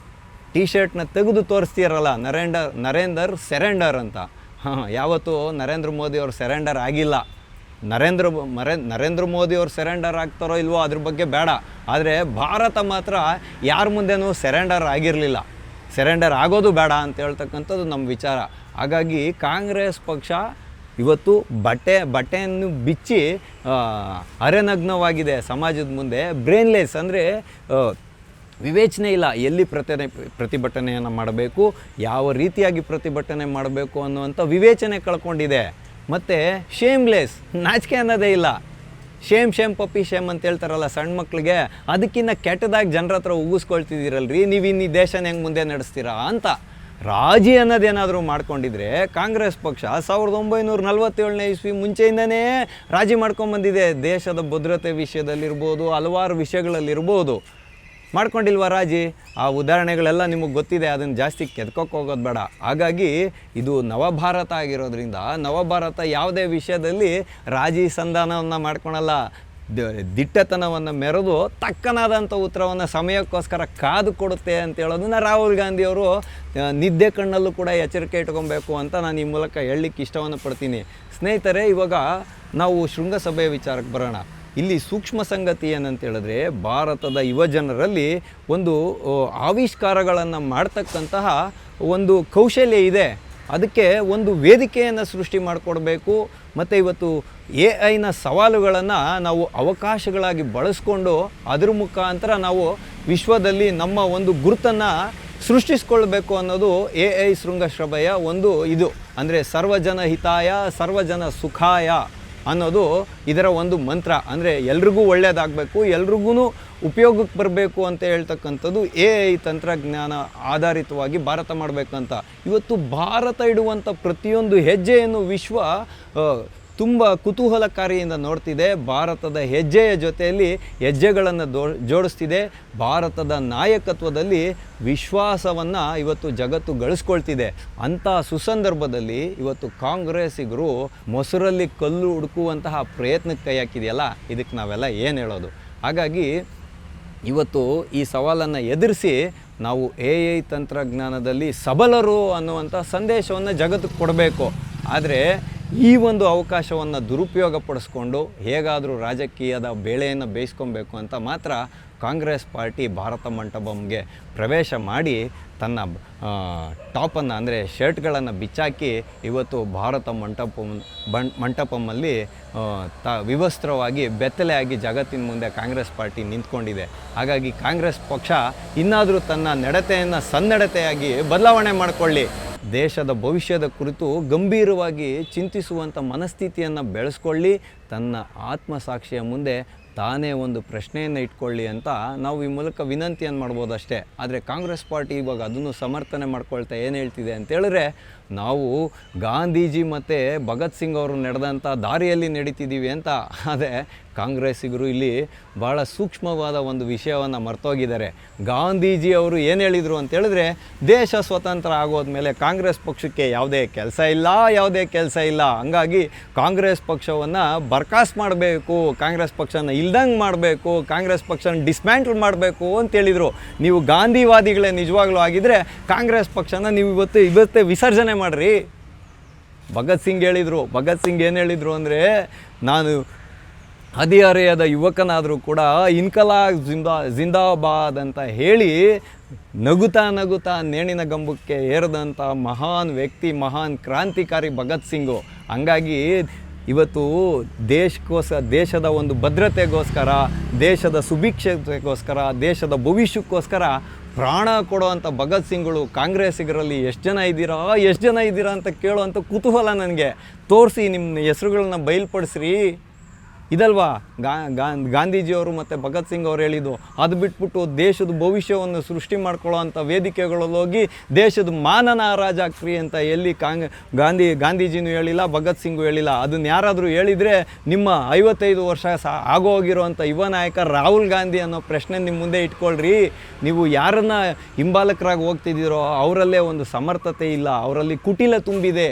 ಟೀ ಶರ್ಟ್ನ ತೆಗೆದು ತೋರಿಸ್ತೀರಲ್ಲ, ನರೇಂದರ್ ಸೆರೆಂಡರ್ ಅಂತ. ಯಾವತ್ತೂ ನರೇಂದ್ರ ಮೋದಿ ಅವ್ರು ಸೆರೆಂಡರ್ ಆಗಿಲ್ಲ. ನರೇಂದ್ರ ಮೋದಿ ಅವ್ರು ಸೆರೆಂಡರ್ ಆಗ್ತಾರೋ ಇಲ್ವೋ ಅದ್ರ ಬಗ್ಗೆ ಬೇಡ, ಆದರೆ ಭಾರತ ಮಾತ್ರ ಯಾರ ಮುಂದೆನೂ ಸೆರೆಂಡರ್ ಆಗಿರಲಿಲ್ಲ, ಸೆರೆಂಡರ್ ಆಗೋದು ಬೇಡ ಅಂತ ಹೇಳ್ತಕ್ಕಂಥದ್ದು ನಮ್ಮ ವಿಚಾರ. ಹಾಗಾಗಿ ಕಾಂಗ್ರೆಸ್ ಪಕ್ಷ ಇವತ್ತು ಬಟ್ಟೆಯನ್ನು ಬಿಚ್ಚಿ ಅರೆನಗ್ನವಾಗಿದೆ ಸಮಾಜದ ಮುಂದೆ. ಬ್ರೇನ್ಲೆಸ್ ಅಂದರೆ ವಿವೇಚನೆ ಇಲ್ಲ, ಎಲ್ಲಿ ಪ್ರತಿಭಟನೆಯನ್ನು ಮಾಡಬೇಕು, ಯಾವ ರೀತಿಯಾಗಿ ಪ್ರತಿಭಟನೆ ಮಾಡಬೇಕು ಅನ್ನುವಂಥ ವಿವೇಚನೆ ಕಳ್ಕೊಂಡಿದೆ. ಮತ್ತು ಶೇಮ್ಲೆಸ್, ನಾಚಿಕೆ ಅನ್ನೋದೇ ಇಲ್ಲ. ಶೇಮ್ ಪಪ್ಪಿ ಶೇಮ್ ಅಂತ ಹೇಳ್ತಾರಲ್ಲ ಸಣ್ಣ ಮಕ್ಕಳಿಗೆ, ಅದಕ್ಕಿಂತ ಕೆಟ್ಟದಾಗಿ ಜನರ ಹತ್ರ ಉಗಿಸ್ಕೊಳ್ತಿದ್ದೀರಲ್ರಿ, ನೀವು ಇನ್ನು ಈ ದೇಶನ ಹೆಂಗೆ ಮುಂದೆ ನಡೆಸ್ತೀರಾ ಅಂತ. ರಾಜಿ ಅನ್ನೋದೇನಾದರೂ ಮಾಡ್ಕೊಂಡಿದ್ರೆ ಕಾಂಗ್ರೆಸ್ ಪಕ್ಷ 1947ನೇ ಇಸ್ವಿ ಮುಂಚೆಯಿಂದನೇ ರಾಜಿ ಮಾಡ್ಕೊಂಬಂದಿದೆ. ದೇಶದ ಭದ್ರತೆ ವಿಷಯದಲ್ಲಿರ್ಬೋದು, ಹಲವಾರು ವಿಷಯಗಳಲ್ಲಿರ್ಬೋದು. ಮಾಡ್ಕೊಂಡಿಲ್ವ ರಾಜಿ? ಆ ಉದಾಹರಣೆಗಳೆಲ್ಲ ನಿಮಗೆ ಗೊತ್ತಿದೆ, ಅದನ್ನು ಜಾಸ್ತಿ ಕೆದ್ಕೋಕ್ಕೆ ಹೋಗೋದು ಬೇಡ. ಹಾಗಾಗಿ ಇದು ನವಭಾರತ ಆಗಿರೋದ್ರಿಂದ ನವಭಾರತ ಯಾವುದೇ ವಿಷಯದಲ್ಲಿ ರಾಜಿ ಸಂಧಾನವನ್ನು ಮಾಡ್ಕೊಳಲ್ಲ. ದಿಟ್ಟತನವನ್ನು ಮೆರೆದು ತಕ್ಕನಾದಂಥ ಉತ್ತರವನ್ನು ಸಮಯಕ್ಕೋಸ್ಕರ ಕಾದು ಕೊಡುತ್ತೆ ಅಂತ ಹೇಳೋದನ್ನ ರಾಹುಲ್ ಗಾಂಧಿಯವರು ನಿದ್ದೆ ಕಣ್ಣಲ್ಲೂ ಕೂಡ ಎಚ್ಚರಿಕೆ ಇಟ್ಕೊಬೇಕು ಅಂತ ನಾನು ಈ ಮೂಲಕ ಹೇಳಲಿಕ್ಕೆ ಇಷ್ಟವನ್ನು ಪಡ್ತೀನಿ. ಸ್ನೇಹಿತರೆ, ಇವಾಗ ನಾವು ಶೃಂಗಸಭೆಯ ವಿಚಾರಕ್ಕೆ ಬರೋಣ. ಇಲ್ಲಿ ಸೂಕ್ಷ್ಮ ಸಂಗತಿ ಏನಂತ ಹೇಳಿದ್ರೆ, ಭಾರತದ ಯುವಜನರಲ್ಲಿ ಒಂದು ಆವಿಷ್ಕಾರಗಳನ್ನು ಮಾಡ್ತಕ್ಕಂತಹ ಒಂದು ಕೌಶಲ್ಯ ಇದೆ. ಅದಕ್ಕೆ ಒಂದು ವೇದಿಕೆಯನ್ನು ಸೃಷ್ಟಿ ಮಾಡಿಕೊಡ್ಬೇಕು. ಮತ್ತು ಇವತ್ತು AI ಸವಾಲುಗಳನ್ನು ನಾವು ಅವಕಾಶಗಳಾಗಿ ಬಳಸ್ಕೊಂಡು ಅದರ ಮುಖಾಂತರ ನಾವು ವಿಶ್ವದಲ್ಲಿ ನಮ್ಮ ಒಂದು ಗುರುತನ್ನು ಸೃಷ್ಟಿಸ್ಕೊಳ್ಬೇಕು ಅನ್ನೋದು AI ಶೃಂಗಸಭೆಯ ಒಂದು ಇದು. ಅಂದರೆ ಸರ್ವಜನ ಹಿತಾಯ ಸರ್ವಜನ ಸುಖಾಯ ಅನ್ನೋದು ಇದರ ಒಂದು ಮಂತ್ರ. ಅಂದರೆ ಎಲ್ರಿಗೂ ಒಳ್ಳೆಯದಾಗಬೇಕು, ಎಲ್ರಿಗೂ ಉಪಯೋಗಕ್ಕೆ ಬರಬೇಕು ಅಂತ ಹೇಳ್ತಕ್ಕಂಥದ್ದು AI ತಂತ್ರಜ್ಞಾನ ಆಧಾರಿತವಾಗಿ ಭಾರತ ಮಾಡಬೇಕಂತ. ಇವತ್ತು ಭಾರತ ಇಡುವಂಥ ಪ್ರತಿಯೊಂದು ಹೆಜ್ಜೆಯನ್ನು ವಿಶ್ವ ತುಂಬ ಕುತೂಹಲಕಾರಿಯಿಂದ ನೋಡ್ತಿದೆ. ಭಾರತದ ಹೆಜ್ಜೆಯ ಜೊತೆಯಲ್ಲಿ ಹೆಜ್ಜೆಗಳನ್ನು ಜೋಡಿಸ್ತಿದೆ. ಭಾರತದ ನಾಯಕತ್ವದಲ್ಲಿ ವಿಶ್ವಾಸವನ್ನು ಇವತ್ತು ಜಗತ್ತು ಗಳಿಸ್ಕೊಳ್ತಿದೆ. ಅಂಥ ಸುಸಂದರ್ಭದಲ್ಲಿ ಇವತ್ತು ಕಾಂಗ್ರೆಸ್ಸಿಗರು ಮೊಸರಲ್ಲಿ ಕಲ್ಲು ಹುಡುಕುವಂತಹ ಪ್ರಯತ್ನಕ್ಕೆ ಕೈ ಹಾಕಿದೆಯಲ್ಲ, ಇದಕ್ಕೆ ನಾವೆಲ್ಲ ಏನು ಹೇಳೋದು? ಹಾಗಾಗಿ ಇವತ್ತು ಈ ಸವಾಲನ್ನು ಎದುರಿಸಿ ನಾವು AI ತಂತ್ರಜ್ಞಾನದಲ್ಲಿ ಸಬಲರು ಅನ್ನುವಂಥ ಸಂದೇಶವನ್ನು ಜಗತ್ತಿಗೆ ಕೊಡಬೇಕು. ಆದರೆ ಈ ಒಂದು ಅವಕಾಶವನ್ನು ದುರುಪಯೋಗ ಪಡಿಸ್ಕೊಂಡು ಹೇಗಾದರೂ ರಾಜಕೀಯದ ಬೇಳೆಯನ್ನು ಬೇಯಿಸ್ಕೊಬೇಕು ಅಂತ ಮಾತ್ರ ಕಾಂಗ್ರೆಸ್ ಪಾರ್ಟಿ ಭಾರತ ಮಂಟಪಂಗೆ ಪ್ರವೇಶ ಮಾಡಿ ತನ್ನ ಟಾಪನ್ನು ಅಂದರೆ ಶರ್ಟ್ಗಳನ್ನು ಬಿಚ್ಚಾಕಿ ಇವತ್ತು ಭಾರತ ಮಂಟಪಮಲ್ಲಿ ವಿವಸ್ತ್ರವಾಗಿ ಬೆತ್ತಲೆಯಾಗಿ ಜಗತ್ತಿನ ಮುಂದೆ ಕಾಂಗ್ರೆಸ್ ಪಾರ್ಟಿ ನಿಂತ್ಕೊಂಡಿದೆ. ಹಾಗಾಗಿ ಕಾಂಗ್ರೆಸ್ ಪಕ್ಷ ಇನ್ನಾದರೂ ತನ್ನ ನಡತೆಯನ್ನು ಸನ್ನಡತೆಯಾಗಿ ಬದಲಾವಣೆ ಮಾಡಿಕೊಳ್ಳಿ. ದೇಶದ ಭವಿಷ್ಯದ ಕುರಿತು ಗಂಭೀರವಾಗಿ ಚಿಂತಿಸುವಂಥ ಮನಸ್ಥಿತಿಯನ್ನು ಬೆಳೆಸ್ಕೊಳ್ಳಿ. ತನ್ನ ಆತ್ಮಸಾಕ್ಷಿಯ ಮುಂದೆ ತಾನೇ ಒಂದು ಪ್ರಶ್ನೆಯನ್ನು ಇಟ್ಕೊಳ್ಳಿ ಅಂತ ನಾವು ಈ ಮೂಲಕ ವಿನಂತಿಯನ್ನು ಮಾಡ್ಬೋದು ಅಷ್ಟೇ. ಆದರೆ ಕಾಂಗ್ರೆಸ್ ಪಾರ್ಟಿ ಇವಾಗ ಅದನ್ನು ಸಮರ್ಥನೆ ಮಾಡ್ಕೊಳ್ತಾ ಏನು ಹೇಳ್ತಿದೆ ಅಂತೇಳಿದ್ರೆ, ನಾವು ಗಾಂಧೀಜಿ ಮತ್ತು ಭಗತ್ ಸಿಂಗ್ ಅವರು ನಡೆದಂಥ ದಾರಿಯಲ್ಲಿ ನಡೀತಿದ್ದೀವಿ ಅಂತ. ಅದೇ ಕಾಂಗ್ರೆಸ್ಸಿಗರು ಇಲ್ಲಿ ಭಾಳ ಸೂಕ್ಷ್ಮವಾದ ಒಂದು ವಿಷಯವನ್ನು ಮರ್ತೋಗಿದ್ದಾರೆ. ಗಾಂಧೀಜಿ ಅವರು ಏನು ಹೇಳಿದರು ಅಂತೇಳಿದ್ರೆ, ದೇಶ ಸ್ವತಂತ್ರ ಆಗೋದ್ಮೇಲೆ ಕಾಂಗ್ರೆಸ್ ಪಕ್ಷಕ್ಕೆ ಯಾವುದೇ ಕೆಲಸ ಇಲ್ಲ, ಹಂಗಾಗಿ ಕಾಂಗ್ರೆಸ್ ಪಕ್ಷವನ್ನು ಬರ್ಖಾಸ್ತು ಮಾಡಬೇಕು, ಕಾಂಗ್ರೆಸ್ ಪಕ್ಷನ ಇಲ್ದಂಗೆ ಮಾಡಬೇಕು, ಕಾಂಗ್ರೆಸ್ ಪಕ್ಷನ ಡಿಸ್ಮ್ಯಾಂಟಲ್ ಮಾಡಬೇಕು ಅಂತೇಳಿದರು. ನೀವು ಗಾಂಧಿವಾದಿಗಳೇ ನಿಜವಾಗ್ಲೂ ಆಗಿದ್ದರೆ ಕಾಂಗ್ರೆಸ್ ಪಕ್ಷನ ನೀವು ಇವತ್ತೇ ವಿಸರ್ಜನೆ ಮಾಡಿರಿ. ಭಗತ್ ಸಿಂಗ್ ಏನು ಹೇಳಿದರು ಅಂದರೆ, ನಾನು ಹದಿಹರೆಯದ ಯುವಕನಾದರೂ ಕೂಡ ಇನ್ಕಲಾಬ್ ಜಿಂದಾಬಾದ್ ಅಂತ ಹೇಳಿ ನಗುತ್ತಾ ನೇಣಿನ ಗಂಬಕ್ಕೆ ಏರಿದಂಥ ಮಹಾನ್ ವ್ಯಕ್ತಿ, ಮಹಾನ್ ಕ್ರಾಂತಿಕಾರಿ ಭಗತ್ ಸಿಂಗು. ಹಂಗಾಗಿ ಇವತ್ತು ದೇಶದ ಒಂದು ಭದ್ರತೆಗೋಸ್ಕರ, ದೇಶದ ಸುಭಿಕ್ಷತೆಗೋಸ್ಕರ, ದೇಶದ ಭವಿಷ್ಯಕ್ಕೋಸ್ಕರ ಪ್ರಾಣ ಕೊಡೋವಂಥ ಭಗತ್ ಸಿಂಗ್ಗಳು ಕಾಂಗ್ರೆಸ್ಸಿಗರಲ್ಲಿ ಎಷ್ಟು ಜನ ಇದ್ದೀರಾ ಅಂತ ಕೇಳುವಂಥ ಕುತೂಹಲ ನನಗೆ. ತೋರಿಸಿ, ನಿಮ್ಮ ಹೆಸರುಗಳನ್ನ ಬಯಲ್ಪಡಿಸ್ರಿ. ಇದಲ್ವಾ ಗಾಂಧೀಜಿಯವರು ಮತ್ತು ಭಗತ್ ಸಿಂಗ್ ಅವರು ಹೇಳಿದ್ದು. ಅದು ಬಿಟ್ಬಿಟ್ಟು ದೇಶದ ಭವಿಷ್ಯವನ್ನು ಸೃಷ್ಟಿ ಮಾಡ್ಕೊಳ್ಳೋ ಅಂಥ ವೇದಿಕೆಗಳಲ್ಲಿ ಹೋಗಿ ದೇಶದ ಮಾನನ ಹರಾಜಾಕ್ರಿ ಅಂತ ಎಲ್ಲಿ ಗಾಂಧೀಜಿನೂ ಹೇಳಿಲ್ಲ, ಭಗತ್ ಸಿಂಗು ಹೇಳಿಲ್ಲ. ಅದನ್ನು ಯಾರಾದರೂ ಹೇಳಿದರೆ ನಿಮ್ಮ 55 ವರ್ಷ ಆಗೋಗಿರೋವಂಥ ಯುವ ನಾಯಕ ರಾಹುಲ್ ಗಾಂಧಿ ಅನ್ನೋ ಪ್ರಶ್ನೆ ನಿಮ್ಮ ಮುಂದೆ ಇಟ್ಕೊಳ್ರಿ. ನೀವು ಯಾರನ್ನು ಹಿಂಬಾಲಕರಾಗಿ ಹೋಗ್ತಿದ್ದೀರೋ ಅವರಲ್ಲೇ ಒಂದು ಸಮರ್ಥತೆ ಇಲ್ಲ, ಅವರಲ್ಲಿ ಕುಟಿಲ ತುಂಬಿದೆ.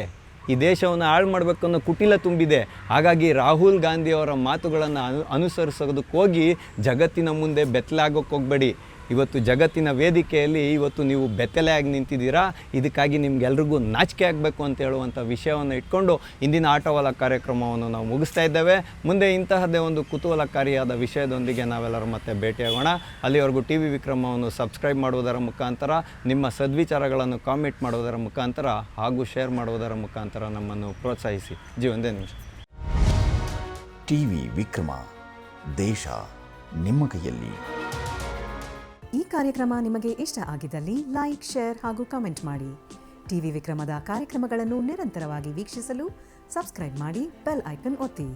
ಈ ದೇಶವನ್ನು ಹಾಳು ಮಾಡಬೇಕು ಅನ್ನೋ ಕುಟಿಲ ತುಂಬಿದೆ. ಹಾಗಾಗಿ ರಾಹುಲ್ ಗಾಂಧಿಯವರ ಮಾತುಗಳನ್ನು ಅನುಸರಿಸೋದಕ್ಕೋಗಿ ಜಗತ್ತಿನ ಮುಂದೆ ಬೆತ್ತಲಾಗೋಕ್ಕೆ ಹೋಗಬೇಡಿ. ಇವತ್ತು ಜಗತ್ತಿನ ವೇದಿಕೆಯಲ್ಲಿ ಇವತ್ತು ನೀವು ಬೆತ್ತಲೆಯಾಗಿ ನಿಂತಿದ್ದೀರಾ. ಇದಕ್ಕಾಗಿ ನಿಮಗೆಲ್ರಿಗೂ ನಾಚಿಕೆ ಆಗಬೇಕು ಅಂತ ಹೇಳುವಂಥ ವಿಷಯವನ್ನು ಇಟ್ಕೊಂಡು ಇಂದಿನ ಆಟೋವಾಲ ಕಾರ್ಯಕ್ರಮವನ್ನು ನಾವು ಮುಗಿಸ್ತಾ ಇದ್ದೇವೆ. ಮುಂದೆ ಇಂತಹದ್ದೇ ಒಂದು ಕುತೂಹಲಕಾರಿಯಾದ ವಿಷಯದೊಂದಿಗೆ ನಾವೆಲ್ಲರೂ ಮತ್ತೆ ಭೇಟಿಯಾಗೋಣ. ಅಲ್ಲಿವರೆಗೂ ಟಿ ವಿ ವಿಕ್ರಮವನ್ನು ಸಬ್ಸ್ಕ್ರೈಬ್ ಮಾಡುವುದರ ಮುಖಾಂತರ, ನಿಮ್ಮ ಸದ್ವಿಚಾರಗಳನ್ನು ಕಾಮೆಂಟ್ ಮಾಡುವುದರ ಮುಖಾಂತರ ಹಾಗೂ ಶೇರ್ ಮಾಡುವುದರ ಮುಖಾಂತರ ನಮ್ಮನ್ನು ಪ್ರೋತ್ಸಾಹಿಸಿ. ಒಂದೇ ನಿಮಿಷ. ಟಿವಿ ವಿಕ್ರಮ, ದೇಶ ನಿಮ್ಮ ಕೈಯಲ್ಲಿ. ಈ ಕಾರ್ಯಕ್ರಮ ನಿಮಗೆ ಇಷ್ಟ ಆಗಿದ್ದಲ್ಲಿ ಲೈಕ್, ಶೇರ್ ಹಾಗೂ ಕಮೆಂಟ್ ಮಾಡಿ. ಟಿವಿ ವಿಕ್ರಮದ ಕಾರ್ಯಕ್ರಮಗಳನ್ನು ನಿರಂತರವಾಗಿ ವೀಕ್ಷಿಸಲು ಸಬ್ಸ್ಕ್ರೈಬ್ ಮಾಡಿ, ಬೆಲ್ ಐಕನ್ ಒತ್ತಿ.